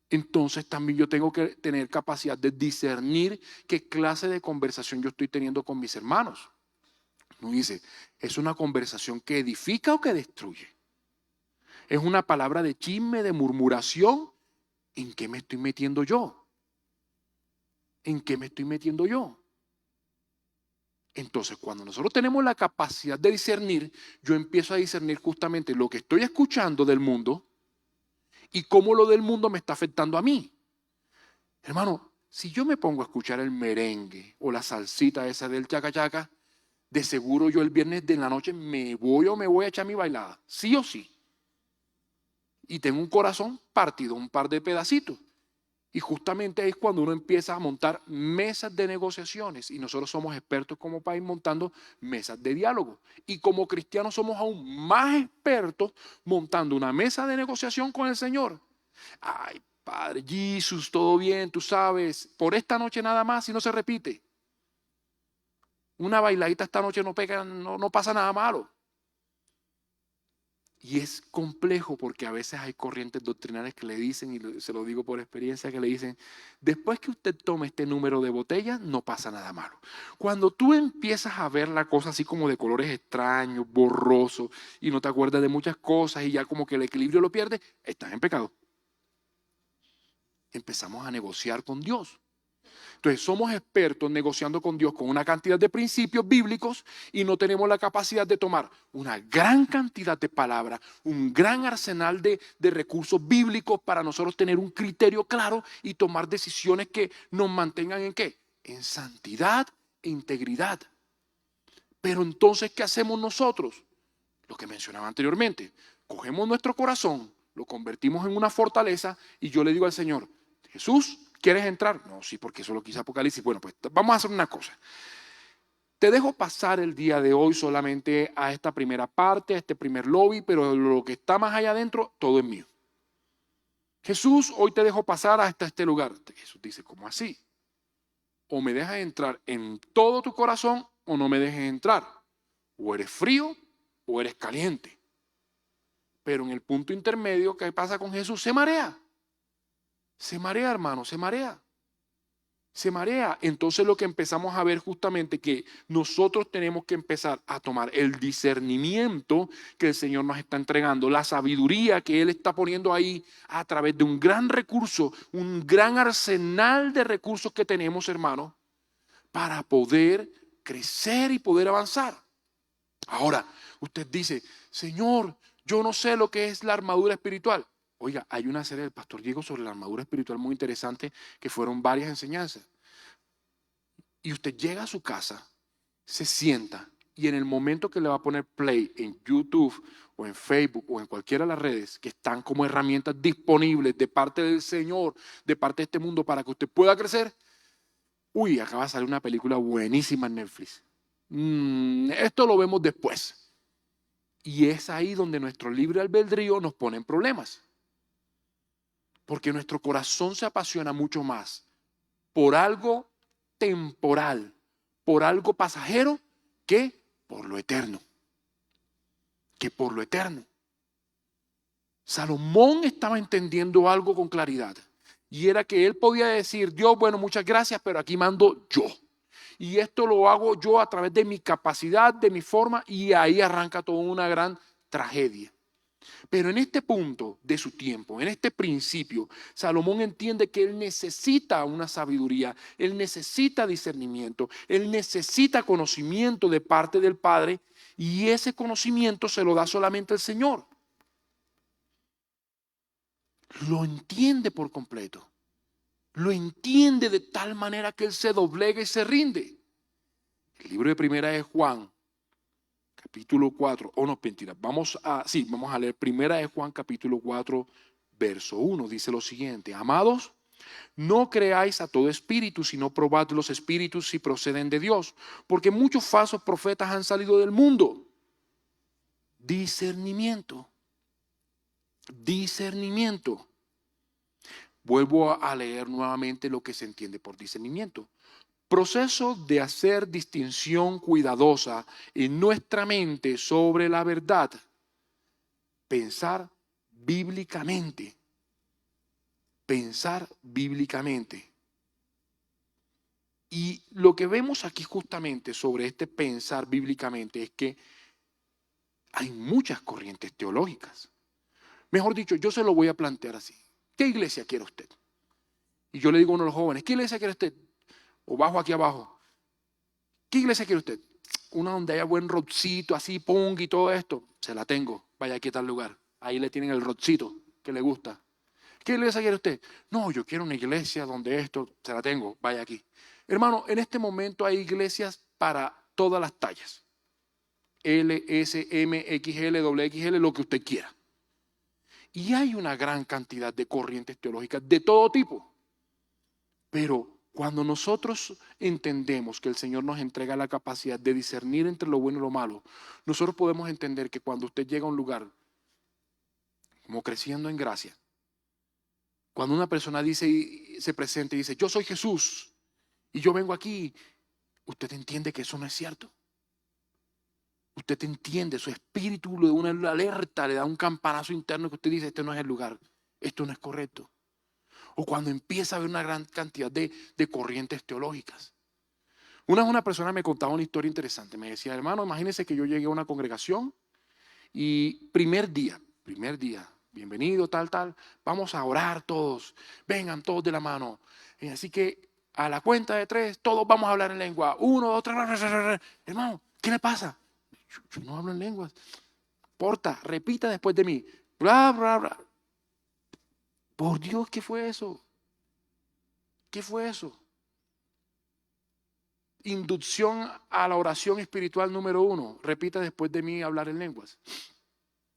A: Entonces también yo tengo que tener capacidad de discernir qué clase de conversación yo estoy teniendo con mis hermanos. Uno dice, ¿es una conversación que edifica o que destruye? ¿Es una palabra de chisme, de murmuración? ¿En qué me estoy metiendo yo? ¿En qué me estoy metiendo yo? Entonces, cuando nosotros tenemos la capacidad de discernir, yo empiezo a discernir justamente lo que estoy escuchando del mundo y cómo lo del mundo me está afectando a mí. Hermano, si yo me pongo a escuchar el merengue o la salsita esa del chaca chaca, de seguro yo el viernes de la noche me voy a echar mi bailada, sí o sí. Y tengo un corazón partido, un par de pedacitos. Y justamente es cuando uno empieza a montar mesas de negociaciones y nosotros somos expertos como país montando mesas de diálogo. Y como cristianos somos aún más expertos montando una mesa de negociación con el Señor. Ay, Padre Jesús, todo bien, tú sabes, por esta noche nada más y no se repite. Una bailadita esta noche no pega, no pasa nada malo. Y es complejo porque a veces hay corrientes doctrinales que le dicen, y se lo digo por experiencia, que le dicen, después que usted tome este número de botellas, no pasa nada malo. Cuando tú empiezas a ver la cosa así como de colores extraños, borrosos, y no te acuerdas de muchas cosas y ya como que el equilibrio lo pierdes, estás en pecado. Empezamos a negociar con Dios. Entonces somos expertos negociando con Dios con una cantidad de principios bíblicos y no tenemos la capacidad de tomar una gran cantidad de palabras, un gran arsenal de recursos bíblicos para nosotros tener un criterio claro y tomar decisiones que nos mantengan ¿en qué? En santidad e integridad. Pero entonces, ¿qué hacemos nosotros? Lo que mencionaba anteriormente, cogemos nuestro corazón, lo convertimos en una fortaleza y yo le digo al Señor, Jesús, ¿quieres entrar? No, sí, porque eso lo quise Apocalipsis. Bueno, pues vamos a hacer una cosa. Te dejo pasar el día de hoy solamente a esta primera parte, a este primer lobby, pero lo que está más allá adentro, todo es mío. Jesús, hoy te dejo pasar hasta este lugar. Jesús dice, ¿cómo así? O me dejas entrar en todo tu corazón o no me dejes entrar. O eres frío o eres caliente. Pero en el punto intermedio, ¿qué pasa con Jesús? Se marea. Se marea, hermano, se marea. Se marea. Entonces lo que empezamos a ver justamente que nosotros tenemos que empezar a tomar el discernimiento que el Señor nos está entregando, la sabiduría que Él está poniendo ahí a través de un gran recurso, un gran arsenal de recursos que tenemos, hermano, para poder crecer y poder avanzar. Ahora, usted dice, Señor, yo no sé lo que es la armadura espiritual. Oiga, hay una serie del Pastor Diego sobre la armadura espiritual muy interesante que fueron varias enseñanzas. Y usted llega a su casa, se sienta y en el momento que le va a poner play en YouTube o en Facebook o en cualquiera de las redes que están como herramientas disponibles de parte del Señor, de parte de este mundo para que usted pueda crecer, uy, acaba de salir una película buenísima en Netflix. Esto lo vemos después. Y es ahí donde nuestro libre albedrío nos pone en problemas. Porque nuestro corazón se apasiona mucho más por algo temporal, por algo pasajero, que por lo eterno. Que por lo eterno. Salomón estaba entendiendo algo con claridad. Y era que él podía decir, Dios, bueno, muchas gracias, pero aquí mando yo. Y esto lo hago yo a través de mi capacidad, de mi forma, y ahí arranca toda una gran tragedia. Pero en este punto de su tiempo, en este principio, Salomón entiende que él necesita una sabiduría, él necesita discernimiento, él necesita conocimiento de parte del Padre, y ese conocimiento se lo da solamente el Señor. Lo entiende por completo. Lo entiende de tal manera que él se doblega y se rinde. El libro de Primera de Juan, capítulo 4, no, mentira, vamos a leer Primera de Juan, capítulo 4, verso 1. Dice lo siguiente: amados, no creáis a todo espíritu, sino probad los espíritus si proceden de Dios, porque muchos falsos profetas han salido del mundo. Discernimiento. Discernimiento. Vuelvo a leer nuevamente lo que se entiende por discernimiento. Proceso de hacer distinción cuidadosa en nuestra mente sobre la verdad. Pensar bíblicamente. Pensar bíblicamente. Y lo que vemos aquí justamente sobre este pensar bíblicamente es que hay muchas corrientes teológicas. Mejor dicho, yo se lo voy a plantear así. ¿Qué iglesia quiere usted? Y yo le digo a uno de los jóvenes, ¿qué iglesia quiere usted? O bajo aquí abajo. ¿Qué iglesia quiere usted? Una donde haya buen rockcito, así, punk y todo esto. Se la tengo. Vaya aquí a tal lugar. Ahí le tienen el rockcito que le gusta. ¿Qué iglesia quiere usted? No, yo quiero una iglesia donde esto, se la tengo. Vaya aquí. Hermano, en este momento hay iglesias para todas las tallas. L, S, M, XL, XL, lo que usted quiera. Y hay una gran cantidad de corrientes teológicas de todo tipo. Pero cuando nosotros entendemos que el Señor nos entrega la capacidad de discernir entre lo bueno y lo malo, nosotros podemos entender que cuando usted llega a un lugar como creciendo en gracia, cuando una persona dice y se presenta y dice, yo soy Jesús y yo vengo aquí, usted entiende que eso no es cierto. Usted entiende, su espíritu le da una alerta, le da un campanazo interno que usted dice, este no es el lugar, esto no es correcto. O cuando empieza a haber una gran cantidad de corrientes teológicas. Una persona me contaba una historia interesante. Me decía, hermano, imagínese que yo llegué a una congregación y primer día, bienvenido, tal, vamos a orar todos, vengan todos de la mano. Así que a la cuenta de 3, todos vamos a hablar en lengua. 1, 2, 3, hermano, ¿qué le pasa? Yo no hablo en lenguas. Porta, repita después de mí. Bla, bla, bla. Por Dios, ¿qué fue eso? ¿Qué fue eso? Inducción a la oración espiritual número 1. Repita después de mí hablar en lenguas.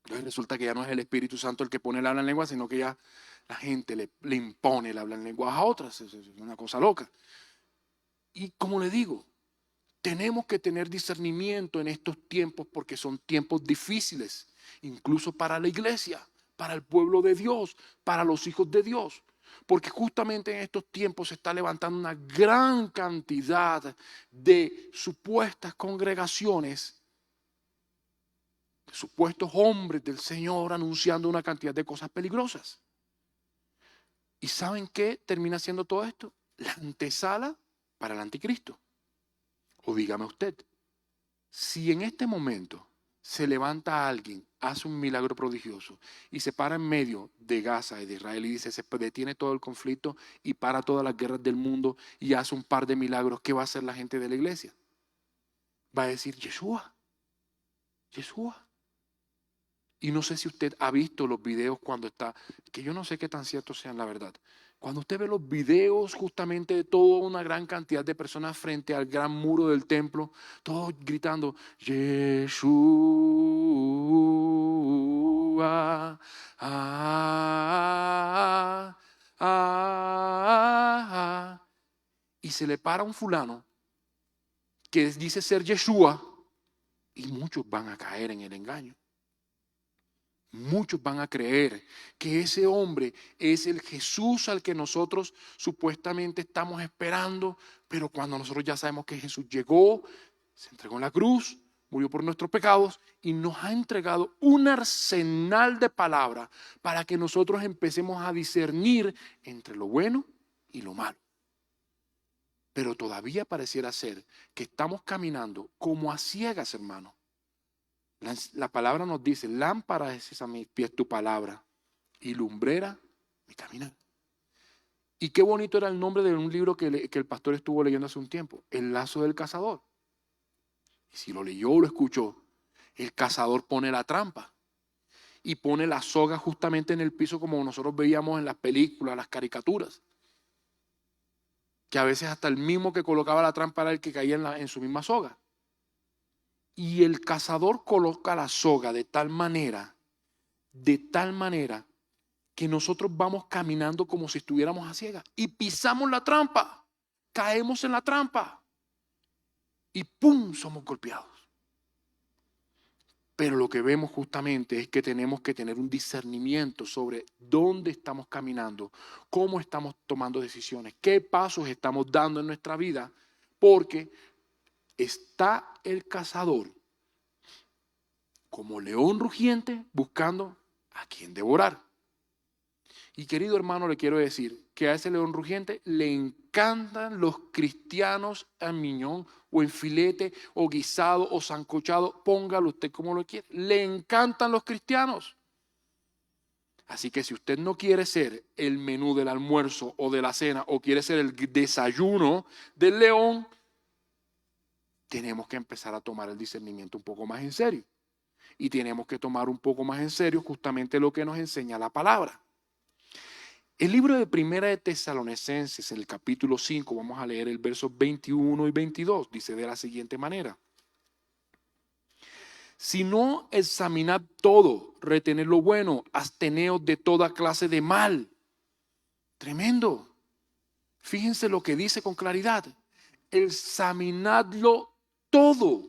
A: Entonces resulta que ya no es el Espíritu Santo el que pone el habla en lenguas, sino que ya la gente le impone el habla en lenguas a otras. Es una cosa loca. Y como le digo, tenemos que tener discernimiento en estos tiempos porque son tiempos difíciles, incluso para la iglesia, para el pueblo de Dios, para los hijos de Dios. Porque justamente en estos tiempos se está levantando una gran cantidad de supuestas congregaciones, de supuestos hombres del Señor anunciando una cantidad de cosas peligrosas. ¿Y saben qué termina siendo todo esto? La antesala para el anticristo. O dígame usted, si en este momento se levanta alguien, hace un milagro prodigioso y se para en medio de Gaza y de Israel y dice, se detiene todo el conflicto y para todas las guerras del mundo y hace un par de milagros, ¿qué va a hacer la gente de la iglesia? Va a decir, Yeshua. Yeshua. Y no sé si usted ha visto los videos cuando está, que yo no sé qué tan ciertos sean la verdad. Cuando usted ve los videos justamente de toda una gran cantidad de personas frente al gran muro del templo, todos gritando, Yeshua, y se le para un fulano que dice ser Yeshua y muchos van a caer en el engaño. Muchos van a creer que ese hombre es el Jesús al que nosotros supuestamente estamos esperando, pero cuando nosotros ya sabemos que Jesús llegó, se entregó en la cruz, murió por nuestros pecados y nos ha entregado un arsenal de palabra para que nosotros empecemos a discernir entre lo bueno y lo malo. Pero todavía pareciera ser que estamos caminando como a ciegas, hermano. La palabra nos dice, lámpara es a mis pies tu palabra y lumbrera mi caminar. Y qué bonito era el nombre de un libro que el pastor estuvo leyendo hace un tiempo, El lazo del cazador. Y si lo leyó o lo escuchó, el cazador pone la trampa y pone la soga justamente en el piso como nosotros veíamos en las películas, las caricaturas. Que a veces hasta el mismo que colocaba la trampa era el que caía en su misma soga. Y el cazador coloca la soga de tal manera que nosotros vamos caminando como si estuviéramos a ciegas y pisamos la trampa, caemos en la trampa y ¡pum! Somos golpeados. Pero lo que vemos justamente es que tenemos que tener un discernimiento sobre dónde estamos caminando, cómo estamos tomando decisiones, qué pasos estamos dando en nuestra vida, porque está el cazador como león rugiente buscando a quien devorar. Y querido hermano, le quiero decir que a ese león rugiente le encantan los cristianos en miñón o en filete o guisado o sancochado, póngalo usted como lo quiere. Le encantan los cristianos. Así que si usted no quiere ser el menú del almuerzo o de la cena o quiere ser el desayuno del león, tenemos que empezar a tomar el discernimiento un poco más en serio. Y tenemos que tomar un poco más en serio justamente lo que nos enseña la palabra. El libro de Primera de Tesalonicenses, en el capítulo 5, vamos a leer el verso 21 y 22, dice de la siguiente manera. Si no examinad todo, retened lo bueno, absteneos de toda clase de mal. Tremendo. Fíjense lo que dice con claridad. Examinadlo todo.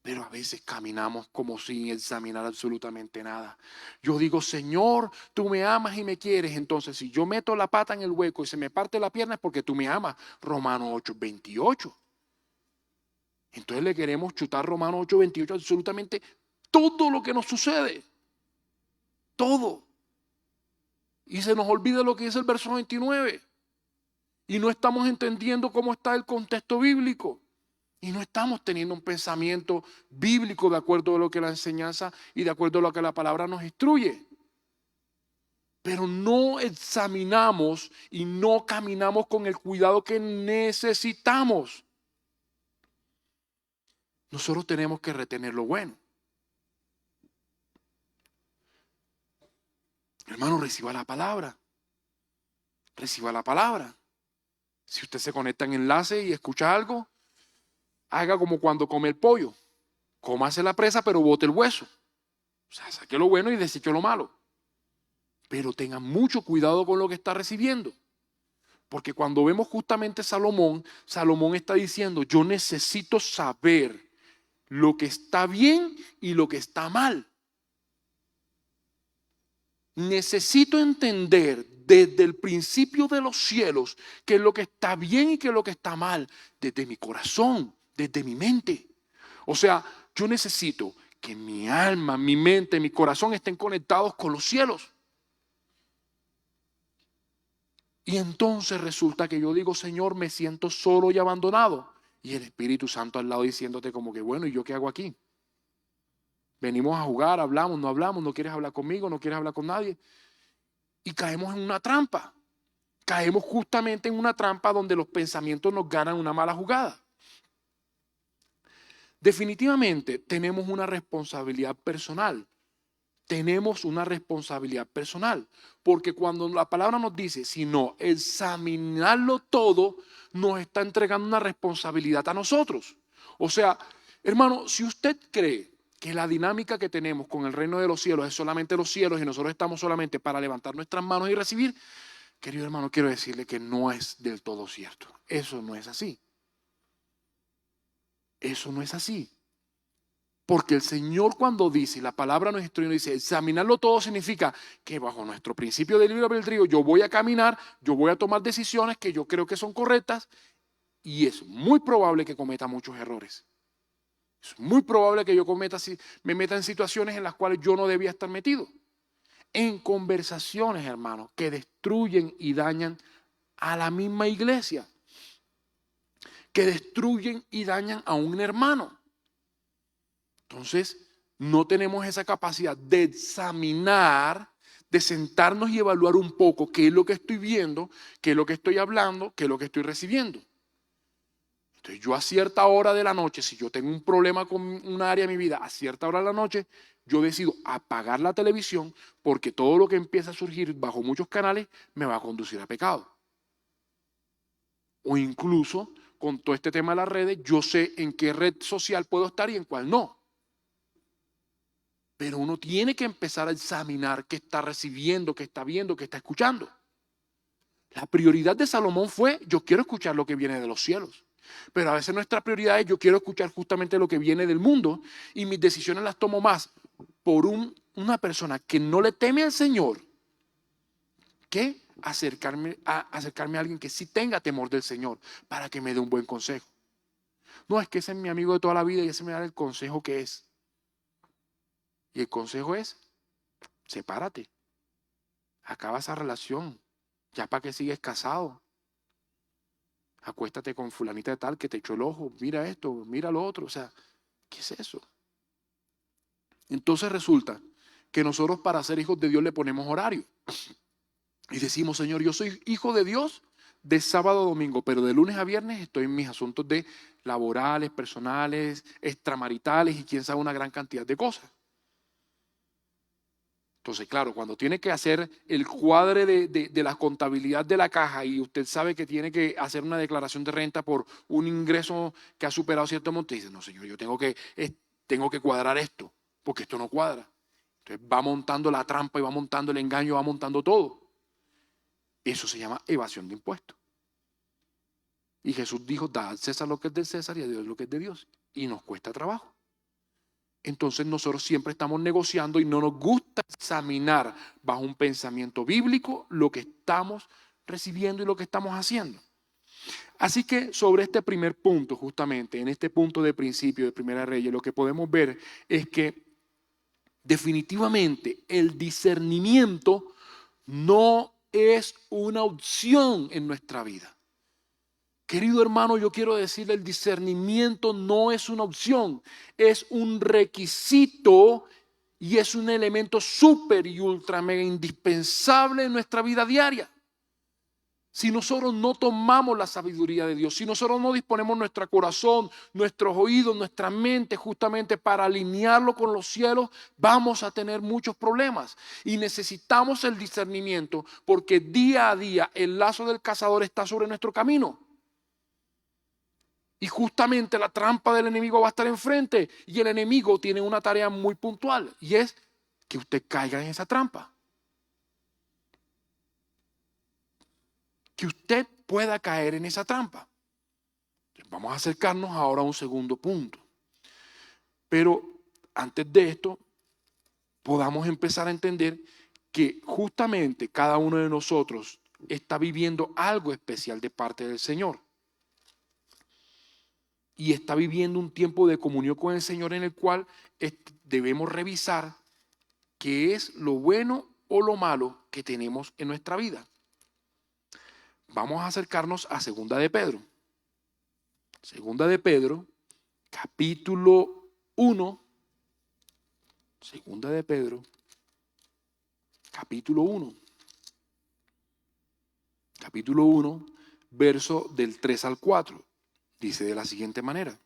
A: Pero a veces caminamos como sin examinar absolutamente nada. Yo digo, Señor, tú me amas y me quieres. Entonces, si yo meto la pata en el hueco y se me parte la pierna es porque tú me amas. Romanos 8:28. Entonces le queremos chutar Romanos 8:28 absolutamente todo lo que nos sucede. Todo. Y se nos olvida lo que dice el verso 29. Y no estamos entendiendo cómo está el contexto bíblico. Y no estamos teniendo un pensamiento bíblico de acuerdo a lo que la enseñanza y de acuerdo a lo que la palabra nos instruye. Pero no examinamos y no caminamos con el cuidado que necesitamos. Nosotros tenemos que retener lo bueno. Hermano, reciba la palabra. Reciba la palabra. Si usted se conecta en enlace y escucha algo, haga como cuando come el pollo. Cómase la presa, pero bote el hueso. O sea, saque lo bueno y deseche lo malo. Pero tenga mucho cuidado con lo que está recibiendo. Porque cuando vemos justamente Salomón está diciendo, yo necesito saber lo que está bien y lo que está mal. Necesito entender desde el principio de los cielos qué es lo que está bien y qué es lo que está mal, desde mi corazón, desde mi mente. O sea, yo necesito que mi alma, mi mente, mi corazón estén conectados con los cielos. Y entonces resulta que yo digo, Señor, me siento solo y abandonado. Y el Espíritu Santo al lado diciéndote como que, bueno, ¿y yo qué hago aquí? Venimos a jugar, hablamos, no quieres hablar conmigo, no quieres hablar con nadie. Y caemos en una trampa. Caemos justamente en una trampa donde los pensamientos nos ganan una mala jugada. Definitivamente tenemos una responsabilidad personal. Tenemos una responsabilidad personal. Porque cuando la palabra nos dice, sino examinarlo todo, nos está entregando una responsabilidad a nosotros. O sea, hermano, si usted cree que la dinámica que tenemos con el reino de los cielos es solamente los cielos y nosotros estamos solamente para levantar nuestras manos y recibir, querido hermano, quiero decirle que no es del todo cierto. Eso no es así. Eso no es así. Porque el Señor cuando dice, la palabra nos instruye, dice, examinarlo todo significa que bajo nuestro principio del libre albedrío yo voy a caminar, yo voy a tomar decisiones que yo creo que son correctas y es muy probable que cometa muchos errores. Es muy probable que yo me meta en situaciones en las cuales yo no debía estar metido. En conversaciones, hermanos, que destruyen y dañan a la misma iglesia. Que destruyen y dañan a un hermano. Entonces, no tenemos esa capacidad de examinar, de sentarnos y evaluar un poco qué es lo que estoy viendo, qué es lo que estoy hablando, qué es lo que estoy recibiendo. Entonces, yo a cierta hora de la noche, si yo tengo un problema con un área de mi vida, a cierta hora de la noche, yo decido apagar la televisión porque todo lo que empieza a surgir bajo muchos canales me va a conducir a pecado. O incluso con todo este tema de las redes, yo sé en qué red social puedo estar y en cuál no. Pero uno tiene que empezar a examinar qué está recibiendo, qué está viendo, qué está escuchando. La prioridad de Salomón fue, yo quiero escuchar lo que viene de los cielos. Pero a veces nuestra prioridad es, yo quiero escuchar justamente lo que viene del mundo y mis decisiones las tomo más por una persona que no le teme al Señor que acercarme a alguien que sí tenga temor del Señor para que me dé un buen consejo. No, es que ese es mi amigo de toda la vida y ese me da el consejo que es. Y el consejo es, sepárate, acaba esa relación, ya para que sigues casado. Acuéstate con fulanita de tal que te echó el ojo, mira esto, mira lo otro, o sea, ¿qué es eso? Entonces resulta que nosotros para ser hijos de Dios le ponemos horario. Y decimos, Señor, yo soy hijo de Dios de sábado a domingo, pero de lunes a viernes estoy en mis asuntos de laborales, personales, extramaritales y quién sabe una gran cantidad de cosas. Entonces, claro, cuando tiene que hacer el cuadre de la contabilidad de la caja y usted sabe que tiene que hacer una declaración de renta por un ingreso que ha superado cierto monto, dice, no, señor, yo tengo que cuadrar esto, porque esto no cuadra. Entonces va montando la trampa y va montando el engaño, va montando todo. Eso se llama evasión de impuestos. Y Jesús dijo, da al César lo que es del César y a Dios lo que es de Dios. Y nos cuesta trabajo. Entonces nosotros siempre estamos negociando y no nos gusta examinar bajo un pensamiento bíblico lo que estamos recibiendo y lo que estamos haciendo. Así que sobre este primer punto, justamente, en este punto de principio de Primera Reyes, lo que podemos ver es que definitivamente el discernimiento no es una opción en nuestra vida. Querido hermano, yo quiero decirle, el discernimiento no es una opción, es un requisito y es un elemento súper y ultra mega indispensable en nuestra vida diaria. Si nosotros no tomamos la sabiduría de Dios, si nosotros no disponemos nuestro corazón, nuestros oídos, nuestra mente justamente para alinearlo con los cielos, vamos a tener muchos problemas. Y necesitamos el discernimiento porque día a día el lazo del cazador está sobre nuestro camino. Y justamente la trampa del enemigo va a estar enfrente. Y el enemigo tiene una tarea muy puntual y es que usted caiga en esa trampa. Que usted pueda caer en esa trampa. Vamos a acercarnos ahora a un segundo punto. Pero antes de esto, podamos empezar a entender que justamente cada uno de nosotros está viviendo algo especial de parte del Señor. Y está viviendo un tiempo de comunión con el Señor en el cual debemos revisar qué es lo bueno o lo malo que tenemos en nuestra vida. Vamos a acercarnos a Segunda de Pedro. Segunda de Pedro, capítulo 1. Segunda de Pedro, capítulo 1. Capítulo 1, verso del 3 al 4. Dice de la siguiente manera.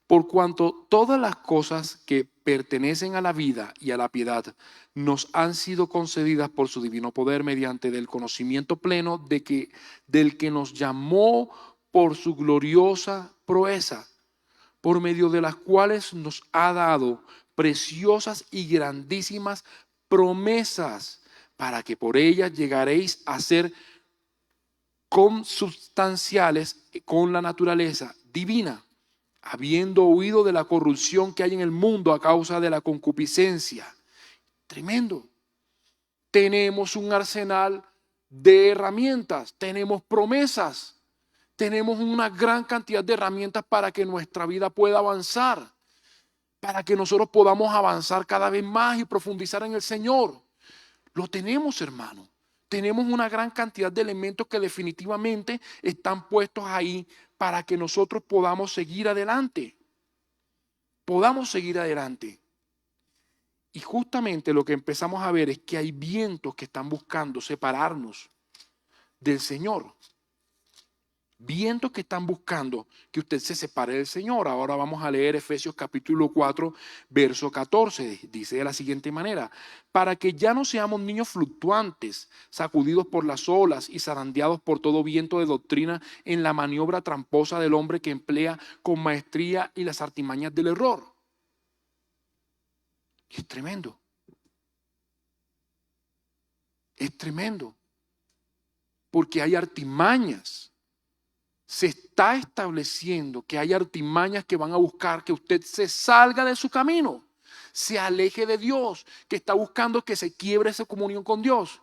A: Por cuanto todas las cosas que pertenecen a la vida y a la piedad nos han sido concedidas por su divino poder mediante del conocimiento pleno del que nos llamó por su gloriosa proeza, por medio de las cuales nos ha dado preciosas y grandísimas promesas, para que por ellas llegaréis a ser consubstanciales con la naturaleza divina, habiendo huido de la corrupción que hay en el mundo a causa de la concupiscencia. Tremendo. Tenemos un arsenal de herramientas, tenemos promesas, tenemos una gran cantidad de herramientas para que nuestra vida pueda avanzar, para que nosotros podamos avanzar cada vez más y profundizar en el Señor. Lo tenemos, hermano. Tenemos una gran cantidad de elementos que definitivamente están puestos ahí para que nosotros podamos seguir adelante. Podamos seguir adelante. Y justamente lo que empezamos a ver es que hay vientos que están buscando separarnos del Señor. Vientos que están buscando que usted se separe del Señor. Ahora vamos a leer Efesios capítulo 4, verso 14. Dice de la siguiente manera: para que ya no seamos niños fluctuantes, sacudidos por las olas y zarandeados por todo viento de doctrina en la maniobra tramposa del hombre que emplea con maestría y las artimañas del error. Y es tremendo. Es tremendo. Porque hay artimañas. Se está estableciendo que hay artimañas que van a buscar que usted se salga de su camino, se aleje de Dios, que está buscando que se quiebre esa comunión con Dios.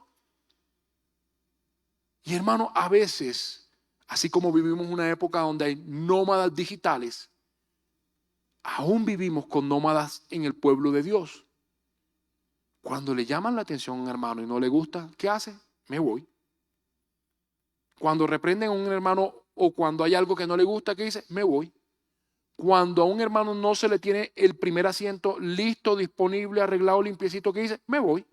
A: Y hermano, a veces, así como vivimos una época donde hay nómadas digitales, aún vivimos con nómadas en el pueblo de Dios. Cuando le llaman la atención a un hermano y no le gusta, ¿qué hace? Me voy. Cuando reprenden a un hermano o cuando hay algo que no le gusta, ¿qué dice? Me voy. Cuando a un hermano no se le tiene el primer asiento listo, disponible, arreglado, limpiecito, ¿qué dice? Me voy.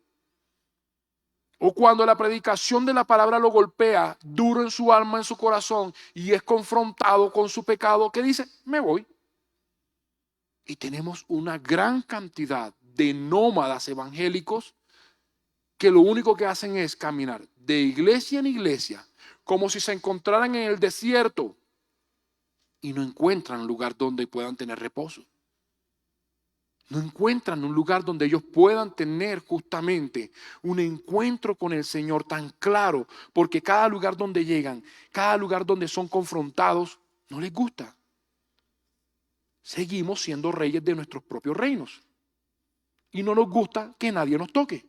A: O cuando la predicación de la palabra lo golpea duro en su alma, en su corazón, y es confrontado con su pecado, ¿qué dice? Me voy. Y tenemos una gran cantidad de nómadas evangélicos que lo único que hacen es caminar de iglesia en iglesia, como si se encontraran en el desierto y no encuentran un lugar donde puedan tener reposo. No encuentran un lugar donde ellos puedan tener justamente un encuentro con el Señor tan claro, porque cada lugar donde llegan, cada lugar donde son confrontados, no les gusta. Seguimos siendo reyes de nuestros propios reinos y no nos gusta que nadie nos toque.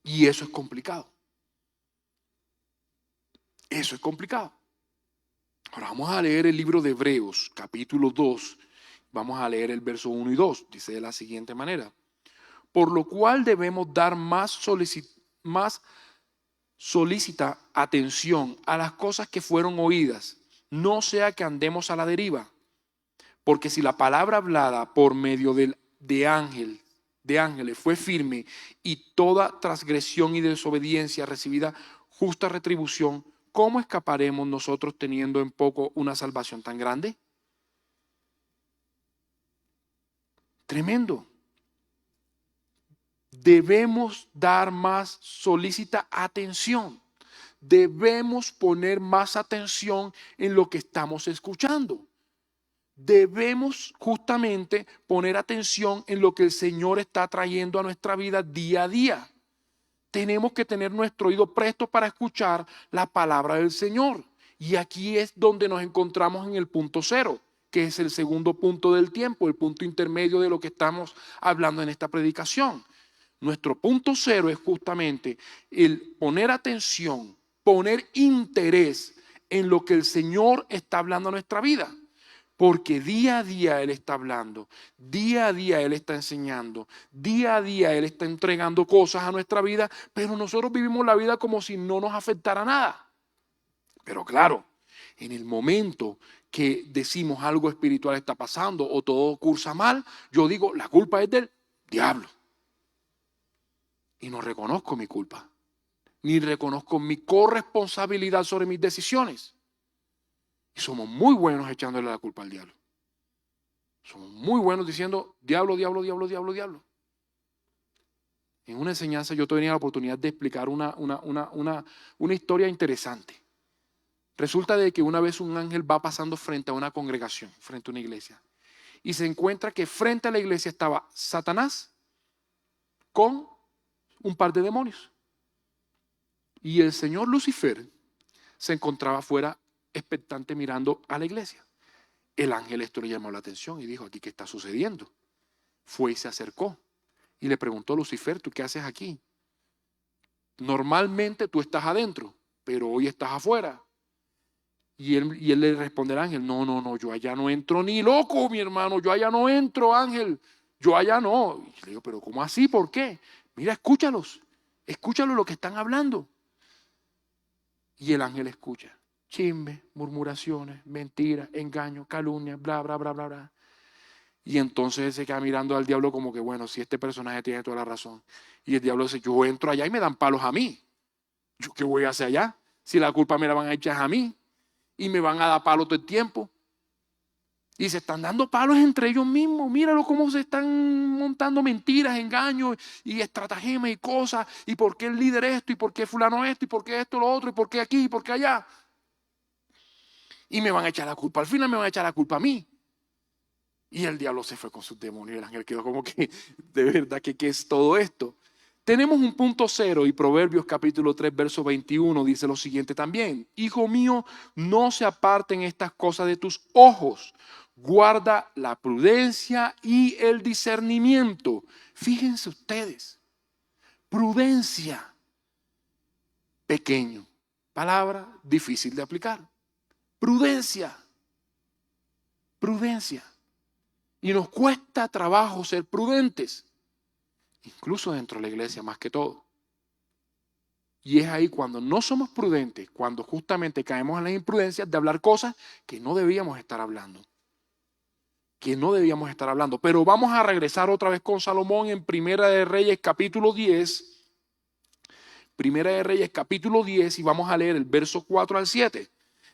A: Y eso es complicado. Eso es complicado. Ahora vamos a leer el libro de Hebreos, capítulo 2. Vamos a leer el verso 1 y 2. Dice de la siguiente manera: por lo cual debemos dar más solícita atención a las cosas que fueron oídas, no sea que andemos a la deriva. Porque si la palabra hablada por medio de ángeles fue firme, y toda transgresión y desobediencia recibida justa retribución, ¿cómo escaparemos nosotros teniendo en poco una salvación tan grande? Tremendo. Debemos dar más solícita atención. Debemos poner más atención en lo que estamos escuchando. Debemos justamente poner atención en lo que el Señor está trayendo a nuestra vida día a día. Tenemos que tener nuestro oído presto para escuchar la palabra del Señor. Y aquí es donde nos encontramos en el punto cero, que es el segundo punto del tiempo, el punto intermedio de lo que estamos hablando en esta predicación. Nuestro punto cero es justamente el poner atención, poner interés en lo que el Señor está hablando a nuestra vida. Porque día a día Él está hablando, día a día Él está enseñando, día a día Él está entregando cosas a nuestra vida, pero nosotros vivimos la vida como si no nos afectara nada. Pero claro, en el momento que decimos algo espiritual está pasando o todo cursa mal, yo digo, la culpa es del diablo. Y no reconozco mi culpa, ni reconozco mi corresponsabilidad sobre mis decisiones. Y somos muy buenos echándole la culpa al diablo. Somos muy buenos diciendo, diablo, diablo, diablo, diablo, diablo. En una enseñanza yo tenía la oportunidad de explicar una historia interesante. Resulta de que una vez un ángel va pasando frente a una congregación, frente a una iglesia, y se encuentra que frente a la iglesia estaba Satanás con un par de demonios. Y el señor Lucifer se encontraba afuera expectante mirando a la iglesia. El ángel esto le llamó la atención y dijo, ¿aquí qué está sucediendo? Fue y se acercó y le preguntó a Lucifer, ¿tú qué haces aquí? Normalmente tú estás adentro, pero hoy estás afuera. Y él le responde al ángel, no, no, no, yo allá no entro ni loco, mi hermano, yo allá no entro, ángel, yo allá no. Y le digo, pero ¿cómo así? ¿Por qué? Mira, escúchalos lo que están hablando. Y el ángel escucha, chisme, murmuraciones, mentiras, engaños, calumnias, bla, bla, bla, bla, bla. Y entonces él se queda mirando al diablo como que, bueno, si este personaje tiene toda la razón. Y el diablo dice, yo entro allá y me dan palos a mí. ¿Yo qué voy a hacer allá? Si la culpa me la van a echar a mí y me van a dar palos todo el tiempo. Y se están dando palos entre ellos mismos. Míralo cómo se están montando mentiras, engaños y estratagemas y cosas. Y por qué el líder esto, y por qué fulano esto, y por qué esto lo otro, y por qué aquí, y por qué allá. Y me van a echar la culpa. Al final me van a echar la culpa a mí. Y el diablo se fue con sus demonios. El ángel quedó como que, de verdad, ¿qué es todo esto? Tenemos un punto cero y Proverbios capítulo 3, verso 21 dice lo siguiente también. Hijo mío, no se aparten estas cosas de tus ojos. Guarda la prudencia y el discernimiento. Fíjense ustedes, prudencia, pequeño, palabra difícil de aplicar. Prudencia, prudencia. Y nos cuesta trabajo ser prudentes, incluso dentro de la iglesia más que todo. Y es ahí cuando no somos prudentes, cuando justamente caemos en las imprudencias de hablar cosas que no debíamos estar hablando. Pero vamos a regresar otra vez con Salomón en Primera de Reyes capítulo 10. Primera de Reyes capítulo 10 y vamos a leer el verso 4 al 7.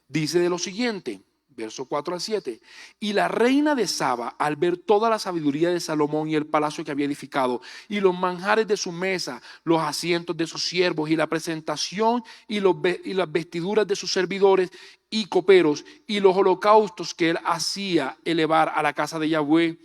A: Dice de lo siguiente. Verso 4 al 7. Y la reina de Saba, al ver toda la sabiduría de Salomón y el palacio que había edificado, y los manjares de su mesa, los asientos de sus siervos, y la presentación y las vestiduras de sus servidores y coperos, y los holocaustos que él hacía elevar a la casa de Yahvé,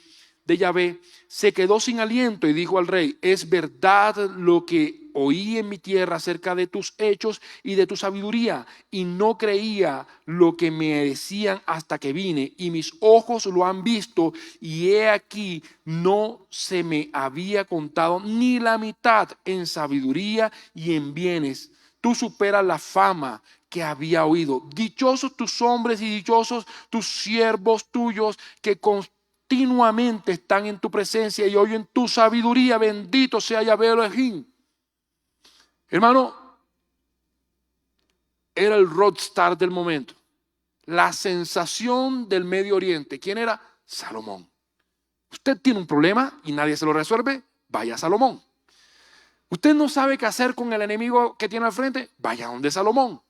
A: se quedó sin aliento y dijo al rey, es verdad lo que oí en mi tierra acerca de tus hechos y de tu sabiduría, y no creía lo que me decían hasta que vine, y mis ojos lo han visto, y he aquí, no se me había contado ni la mitad en sabiduría y en bienes. Tú superas la fama que había oído. Dichosos tus hombres y dichosos tus siervos tuyos que continuamente están en tu presencia y oyen tu sabiduría. Bendito sea Yahvé Elohim. Hermano, era el rockstar del momento, la sensación del Medio Oriente. ¿Quién era? Salomón. Usted tiene un problema y nadie se lo resuelve, vaya a Salomón. Usted no sabe qué hacer con el enemigo que tiene al frente, vaya donde Salomón.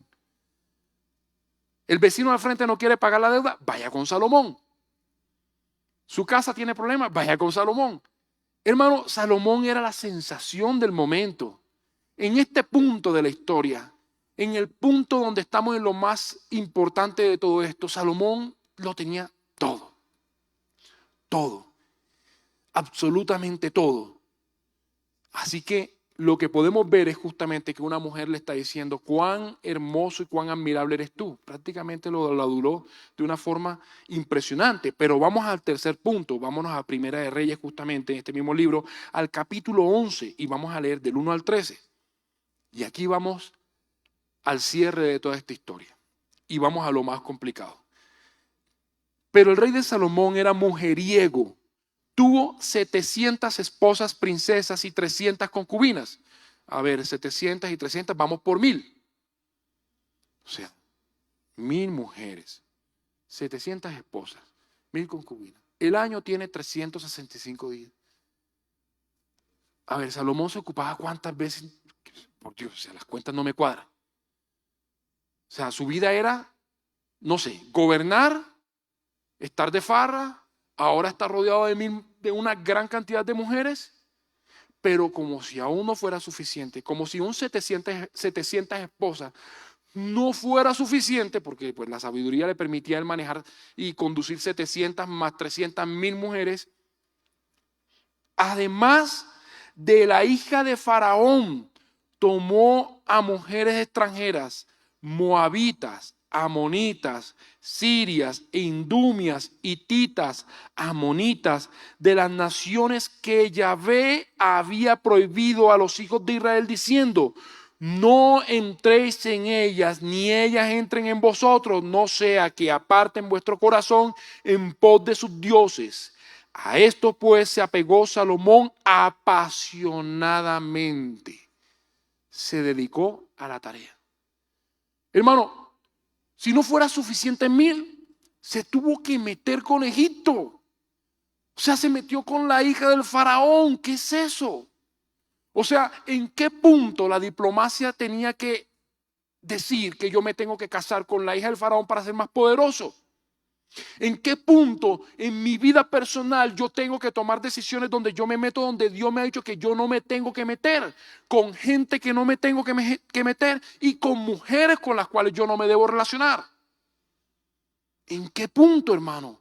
A: El vecino al frente no quiere pagar la deuda, vaya con Salomón. Su casa tiene problemas, vaya con Salomón. Hermano, Salomón era la sensación del momento. En este punto de la historia, en el punto donde estamos en lo más importante de todo esto, Salomón lo tenía todo. Todo. Absolutamente todo. Así que lo que podemos ver es justamente que una mujer le está diciendo cuán hermoso y cuán admirable eres tú. Prácticamente lo aduló de una forma impresionante. Pero vamos al tercer punto, vámonos a Primera de Reyes justamente en este mismo libro, al capítulo 11 y vamos a leer del 1 al 13. Y aquí vamos al cierre de toda esta historia y vamos a lo más complicado. Pero el rey de Salomón era mujeriego. Tuvo 700 esposas, princesas y 300 concubinas. A ver, 700 y 300, vamos por 1000. O sea, 1000 mujeres, 700 esposas, 1000 concubinas. El año tiene 365 días. A ver, Salomón se ocupaba cuántas veces. Por Dios, o sea, las cuentas no me cuadran. O sea, su vida era no sé, gobernar, estar de farra, ahora está rodeado de una gran cantidad de mujeres, pero como si aún no fuera suficiente, como si un 700 esposas no fuera suficiente, porque pues la sabiduría le permitía a él manejar y conducir 700 más 300.000 mujeres. Además de la hija de Faraón, tomó a mujeres extranjeras, moabitas, amonitas, sirias, indumias, hititas, amonitas, de las naciones que Yahvé había prohibido a los hijos de Israel, diciendo: no entréis en ellas, ni ellas entren en vosotros, no sea que aparten vuestro corazón en pos de sus dioses. A esto pues se apegó Salomón apasionadamente. Se dedicó a la tarea. Hermano, si no fuera suficiente en 1000, se tuvo que meter con Egipto. O sea, se metió con la hija del faraón. ¿Qué es eso? O sea, ¿en qué punto la diplomacia tenía que decir que yo me tengo que casar con la hija del faraón para ser más poderoso? ¿En qué punto en mi vida personal yo tengo que tomar decisiones donde yo me meto donde Dios me ha dicho que yo no me tengo que meter? Con gente que no me tengo que meter y con mujeres con las cuales yo no me debo relacionar. ¿En qué punto, hermano?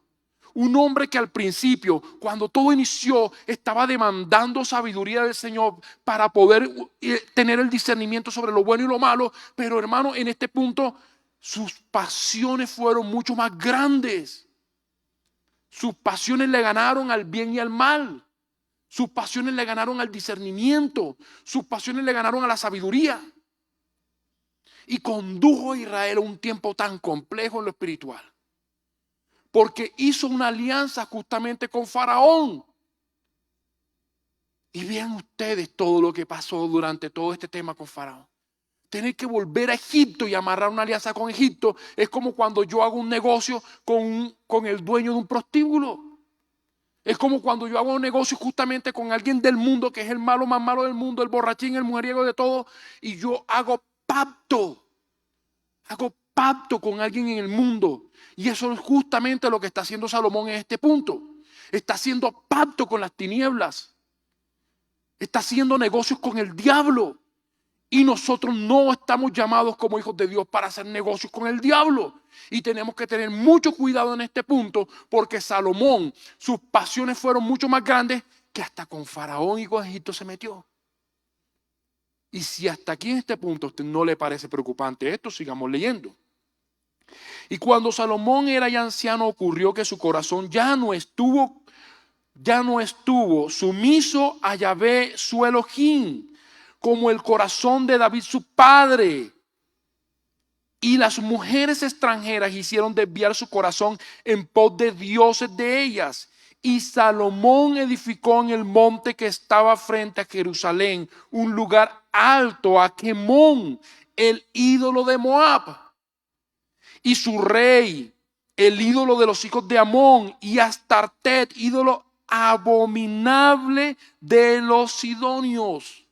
A: Un hombre que al principio, cuando todo inició, estaba demandando sabiduría del Señor para poder tener el discernimiento sobre lo bueno y lo malo, pero hermano, en este punto sus pasiones fueron mucho más grandes. Sus pasiones le ganaron al bien y al mal. Sus pasiones le ganaron al discernimiento. Sus pasiones le ganaron a la sabiduría. Y condujo a Israel a un tiempo tan complejo en lo espiritual. Porque hizo una alianza justamente con Faraón. Y vean ustedes todo lo que pasó durante todo este tema con Faraón. Tener que volver a Egipto y amarrar una alianza con Egipto es como cuando yo hago un negocio con el dueño de un prostíbulo. Es como cuando yo hago un negocio justamente con alguien del mundo, que es el malo más malo del mundo, el borrachín, el mujeriego de todo, y yo hago pacto con alguien en el mundo. Y eso es justamente lo que está haciendo Salomón en este punto. Está haciendo pacto con las tinieblas. Está haciendo negocios con el diablo. Y nosotros no estamos llamados como hijos de Dios para hacer negocios con el diablo. Y tenemos que tener mucho cuidado en este punto, porque Salomón, sus pasiones fueron mucho más grandes que hasta con Faraón y con Egipto se metió. Y si hasta aquí en este punto a usted no le parece preocupante esto, sigamos leyendo. Y cuando Salomón era ya anciano, ocurrió que su corazón ya no estuvo sumiso a Yahvé su Elohim, como el corazón de David su padre. Y las mujeres extranjeras hicieron desviar su corazón en pos de dioses de ellas. Y Salomón edificó en el monte que estaba frente a Jerusalén un lugar alto a Quemón, el ídolo de Moab. Y su rey, el ídolo de los hijos de Amón, y Astartet, ídolo abominable de los sidonios.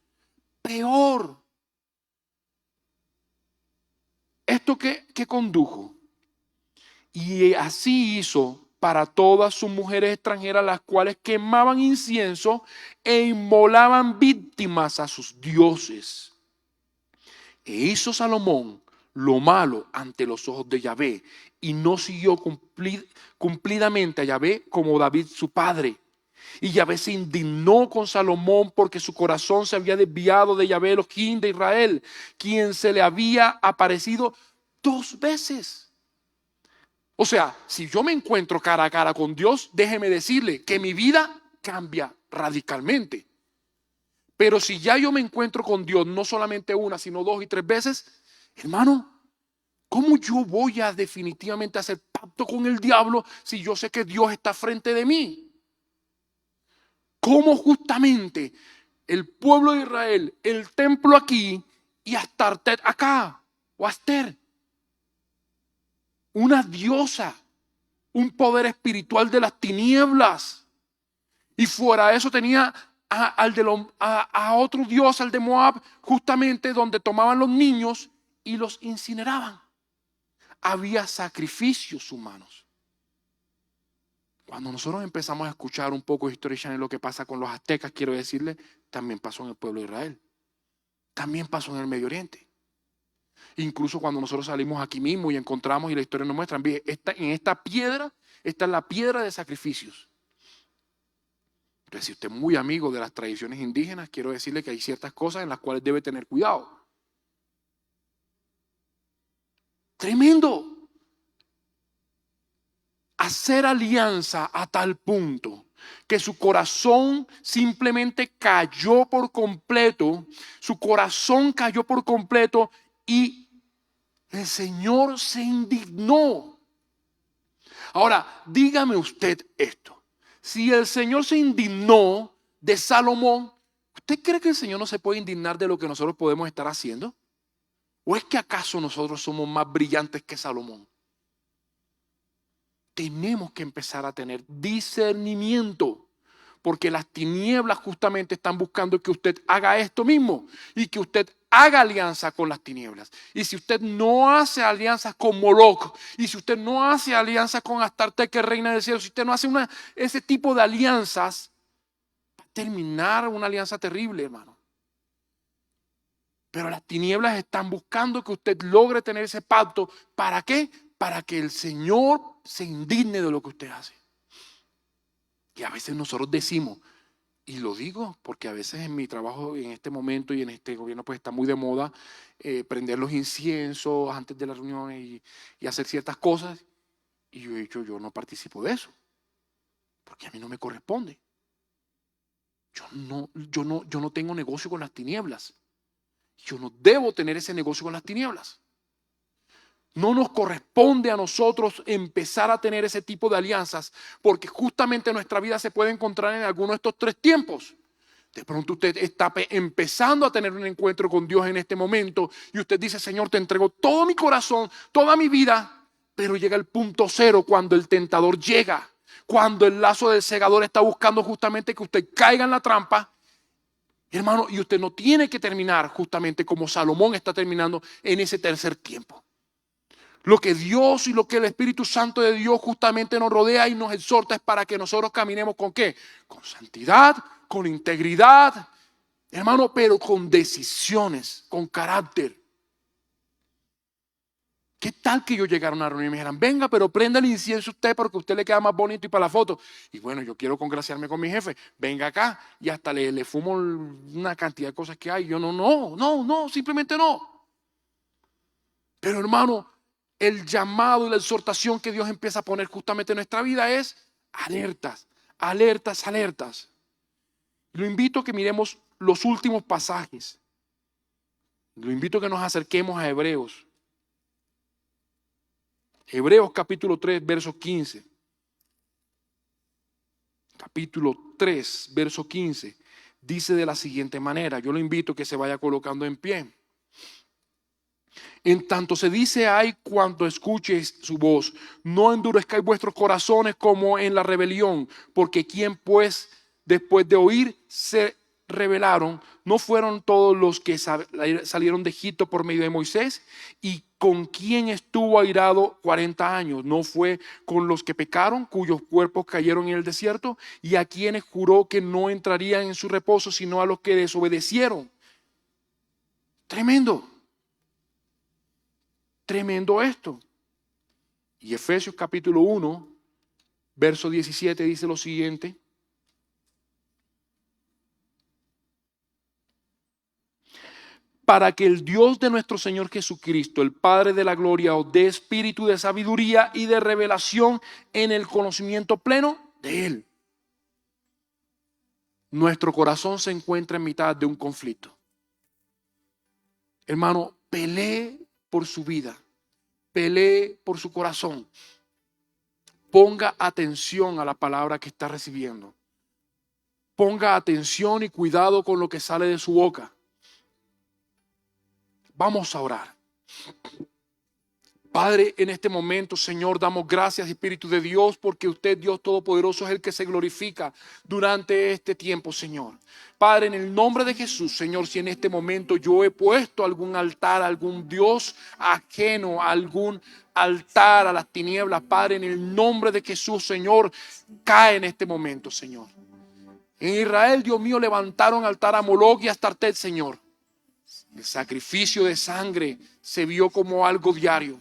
A: Peor. ¿Esto qué condujo? Y así hizo para todas sus mujeres extranjeras, las cuales quemaban incienso e inmolaban víctimas a sus dioses. E hizo Salomón lo malo ante los ojos de Yahvé, y no siguió cumplidamente a Yahvé como David su padre. Y Yahvé se indignó con Salomón porque su corazón se había desviado de Yahvé Elohim de Israel, quien se le había aparecido 2 veces. O sea, si yo me encuentro cara a cara con Dios, déjeme decirle que mi vida cambia radicalmente. Pero si ya yo me encuentro con Dios no solamente una, sino 2 y 3 veces, hermano, ¿cómo yo voy a definitivamente hacer pacto con el diablo si yo sé que Dios está frente de mí? ¿Cómo justamente el pueblo de Israel, el templo aquí y Astartet acá, o Aster, una diosa, un poder espiritual de las tinieblas, y fuera de eso tenía a otro dios, al de Moab, justamente donde tomaban los niños y los incineraban? había sacrificios humanos. Cuando nosotros empezamos a escuchar un poco de History Channel, lo que pasa con los aztecas, quiero decirle, también pasó en el pueblo de Israel. También pasó en el Medio Oriente. Incluso cuando nosotros salimos aquí mismo y encontramos, y la historia nos muestra, en esta piedra, esta es la piedra de sacrificios. Entonces, si usted es muy amigo de las tradiciones indígenas, quiero decirle que hay ciertas cosas en las cuales debe tener cuidado. Tremendo. Hacer alianza a tal punto que su corazón simplemente cayó por completo, su corazón cayó por completo y el Señor se indignó. Ahora, dígame usted esto. Si el Señor se indignó de Salomón, ¿usted cree que el Señor no se puede indignar de lo que nosotros podemos estar haciendo? ¿O es que acaso nosotros somos más brillantes que Salomón? Tenemos que empezar a tener discernimiento, porque las tinieblas justamente están buscando que usted haga esto mismo y que usted haga alianza con las tinieblas. Y si usted no hace alianzas con Moloch, y si usted no hace alianza con Astarte, que reina del cielo, si usted no hace ese tipo de alianzas, va a terminar una alianza terrible, hermano. Pero las tinieblas están buscando que usted logre tener ese pacto. ¿Para qué? Para que el Señor se indigne de lo que usted hace. Y a veces nosotros decimos, y lo digo porque a veces en mi trabajo en este momento y en este gobierno pues está muy de moda prender los inciensos antes de las reuniones y hacer ciertas cosas. Y yo he dicho, yo no participo de eso, porque a mí no me corresponde. Yo no tengo negocio con las tinieblas. Yo no debo tener ese negocio con las tinieblas. No nos corresponde a nosotros empezar a tener ese tipo de alianzas, porque justamente nuestra vida se puede encontrar en alguno de estos tres tiempos. De pronto usted está empezando a tener un encuentro con Dios en este momento y usted dice, Señor, te entrego todo mi corazón, toda mi vida, pero llega el punto cero cuando el tentador llega, cuando el lazo del segador está buscando justamente que usted caiga en la trampa. Hermano, y usted no tiene que terminar justamente como Salomón está terminando en ese tercer tiempo. Lo que Dios y lo que el Espíritu Santo de Dios justamente nos rodea y nos exhorta es para que nosotros caminemos ¿con qué? Con santidad, con integridad, hermano, pero con decisiones, con carácter. ¿Qué tal que yo llegara a una reunión y me dijeran, venga, pero prenda el incienso usted porque a usted le queda más bonito y para la foto? Y bueno, yo quiero congraciarme con mi jefe, venga acá y hasta le fumo una cantidad de cosas que hay. Yo no, simplemente no. Pero hermano, el llamado y la exhortación que Dios empieza a poner justamente en nuestra vida es alertas, alertas, alertas. Lo invito a que miremos los últimos pasajes. Lo invito a que nos acerquemos a Hebreos. Hebreos capítulo 3, verso 15. Capítulo 3, verso 15. Dice de la siguiente manera. Yo lo invito a que se vaya colocando en pie. En tanto se dice hay cuanto escuches su voz, no endurezcáis vuestros corazones como en la rebelión, porque quien pues después de oír se rebelaron, no fueron todos los que salieron de Egipto por medio de Moisés, y con quien estuvo airado 40 años, no fue con los que pecaron, cuyos cuerpos cayeron en el desierto, y a quienes juró que no entrarían en su reposo, sino a los que desobedecieron. Tremendo. Tremendo esto. Y Efesios capítulo 1, verso 17 dice lo siguiente. Para que el Dios de nuestro Señor Jesucristo, el Padre de la gloria, os dé espíritu de sabiduría y de revelación en el conocimiento pleno de Él. Nuestro corazón se encuentra en mitad de un conflicto. Hermano, pelee por su vida. Pelee por su corazón. Ponga atención a la palabra que está recibiendo. Ponga atención y cuidado con lo que sale de su boca. Vamos a orar. Padre, en este momento, Señor, damos gracias, Espíritu de Dios, porque usted, Dios Todopoderoso, es el que se glorifica durante este tiempo, Señor. Padre, en el nombre de Jesús, Señor, si en este momento yo he puesto algún altar, algún Dios ajeno, algún altar a las tinieblas, Padre, en el nombre de Jesús, Señor, cae en este momento, Señor. En Israel, Dios mío, levantaron altar a Moloch y a Astartet, Señor. El sacrificio de sangre se vio como algo diario.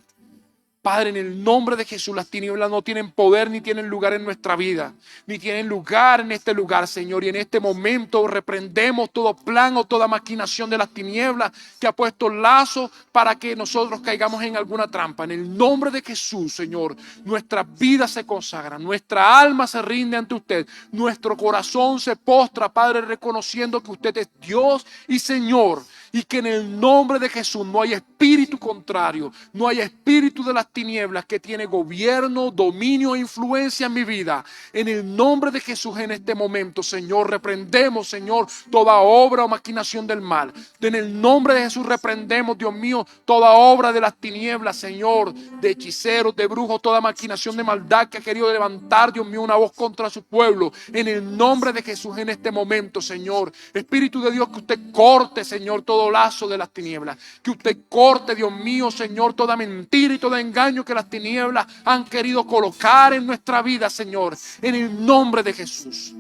A: Padre, en el nombre de Jesús, las tinieblas no tienen poder ni tienen lugar en nuestra vida, ni tienen lugar en este lugar, Señor. Y en este momento reprendemos todo plan o toda maquinación de las tinieblas que ha puesto lazo para que nosotros caigamos en alguna trampa. En el nombre de Jesús, Señor, nuestra vida se consagra, nuestra alma se rinde ante usted, nuestro corazón se postra, Padre, reconociendo que usted es Dios y Señor. Y que en el nombre de Jesús no hay espíritu contrario, no hay espíritu de las tinieblas que tiene gobierno, dominio e influencia en mi vida. En el nombre de Jesús en este momento, Señor, reprendemos, Señor, toda obra o maquinación del mal. En el nombre de Jesús reprendemos, Dios mío, toda obra de las tinieblas, Señor, de hechiceros, de brujos, toda maquinación de maldad que ha querido levantar, Dios mío, una voz contra su pueblo. En el nombre de Jesús en este momento, Señor, Espíritu de Dios, que usted corte, Señor, todo lazo de las tinieblas, que usted corte, Dios mío, Señor, toda mentira y todo engaño que las tinieblas han querido colocar en nuestra vida, Señor, en el nombre de Jesús.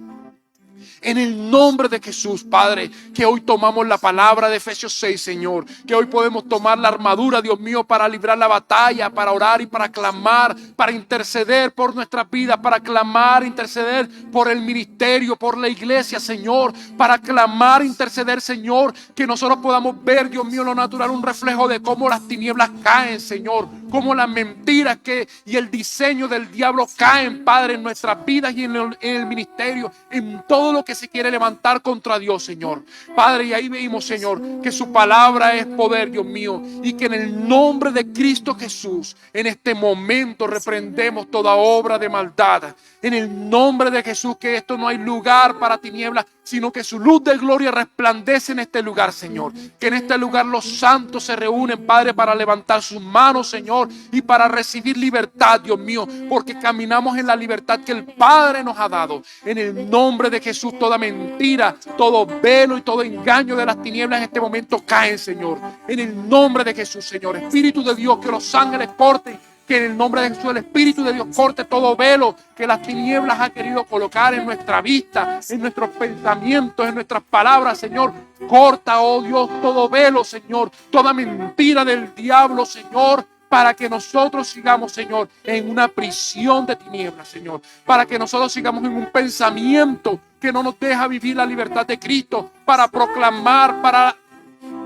A: En el nombre de Jesús, Padre, que hoy tomamos la palabra de Efesios 6, Señor, que hoy podemos tomar la armadura, Dios mío, para librar la batalla, para orar y para clamar, para interceder por nuestras vidas, para clamar, interceder por el ministerio, por la iglesia, Señor, para clamar, interceder, Señor, que nosotros podamos ver, Dios mío, lo natural, un reflejo de cómo las tinieblas caen, Señor, cómo las mentiras y el diseño del diablo caen, Padre, en nuestras vidas y en el ministerio, en todo lo que se quiere levantar contra Dios, Señor. Padre, y ahí vimos, Señor, que su palabra es poder, Dios mío, y que en el nombre de Cristo Jesús, en este momento reprendemos toda obra de maldad. En el nombre de Jesús, que esto no hay lugar para tinieblas, sino que su luz de gloria resplandece en este lugar, Señor. Que en este lugar los santos se reúnen, Padre, para levantar sus manos, Señor, y para recibir libertad, Dios mío, porque caminamos en la libertad que el Padre nos ha dado. En el nombre de Jesús, toda mentira, todo velo y todo engaño de las tinieblas en este momento caen, Señor. En el nombre de Jesús, Señor. Espíritu de Dios, que los ángeles corten. Que en el nombre de Jesús el Espíritu de Dios corte todo velo que las tinieblas han querido colocar en nuestra vista, en nuestros pensamientos, en nuestras palabras, Señor. Corta, oh Dios, todo velo, Señor, toda mentira del diablo, Señor, para que nosotros sigamos, Señor, en una prisión de tinieblas, Señor. Para que nosotros sigamos en un pensamiento que no nos deja vivir la libertad de Cristo, para proclamar, para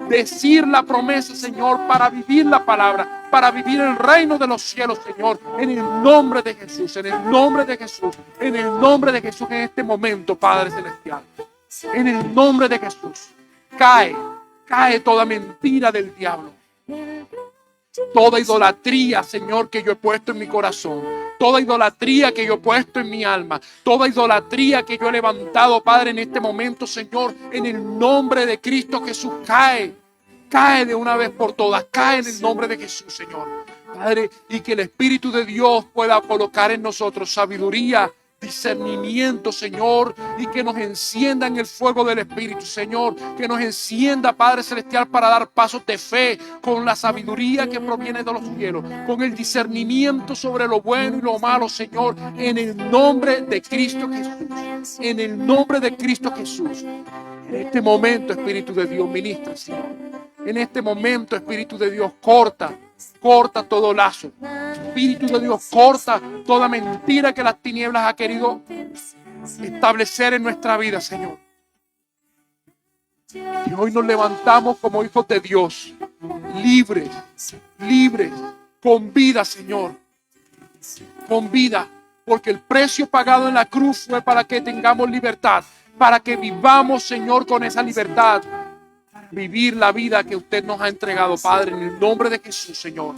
A: decir la promesa, Señor, para vivir la palabra, para vivir el reino de los cielos, Señor, en el nombre de Jesús, en el nombre de Jesús, en el nombre de Jesús, en este momento, Padre Celestial, en el nombre de Jesús, cae toda mentira del diablo, toda idolatría, Señor, que yo he puesto en mi corazón, toda idolatría que yo he puesto en mi alma, toda idolatría que yo he levantado, Padre, en este momento, Señor, en el nombre de Cristo Jesús, cae de una vez por todas, cae en el nombre de Jesús, Señor. Padre, y que el Espíritu de Dios pueda colocar en nosotros sabiduría, discernimiento, Señor, y que nos encienda en el fuego del Espíritu, Señor, que nos encienda, Padre Celestial, para dar pasos de fe con la sabiduría que proviene de los cielos, con el discernimiento sobre lo bueno y lo malo, Señor, en el nombre de Cristo Jesús, en el nombre de Cristo Jesús. En este momento, Espíritu de Dios, ministra, Señor. En este momento, Espíritu de Dios, corta todo lazo. Espíritu de Dios, corta toda mentira que las tinieblas ha querido establecer en nuestra vida, Señor. Y hoy nos levantamos como hijos de Dios, libres, con vida, Señor, con vida, porque el precio pagado en la cruz fue para que tengamos libertad, para que vivamos, Señor, con esa libertad. Vivir la vida que usted nos ha entregado, Padre, en el nombre de Jesús, Señor.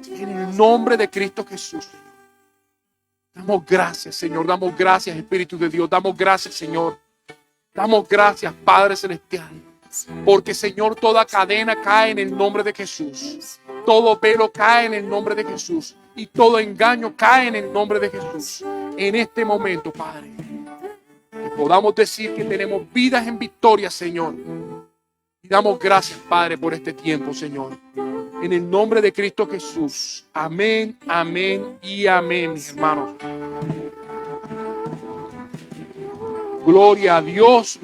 A: En el nombre de Cristo Jesús. Damos gracias, Señor. Damos gracias, Espíritu de Dios. Damos gracias, Señor. Damos gracias, Padre Celestial. Porque, Señor, toda cadena cae en el nombre de Jesús. todo velo cae en el nombre de Jesús y todo engaño cae en el nombre de Jesús. En este momento, Padre, que podamos decir que tenemos vidas en victoria, Señor. Y damos gracias, Padre, por este tiempo, Señor. En el nombre de Cristo Jesús. Amén, amén y amén, mis hermanos. Gloria a Dios.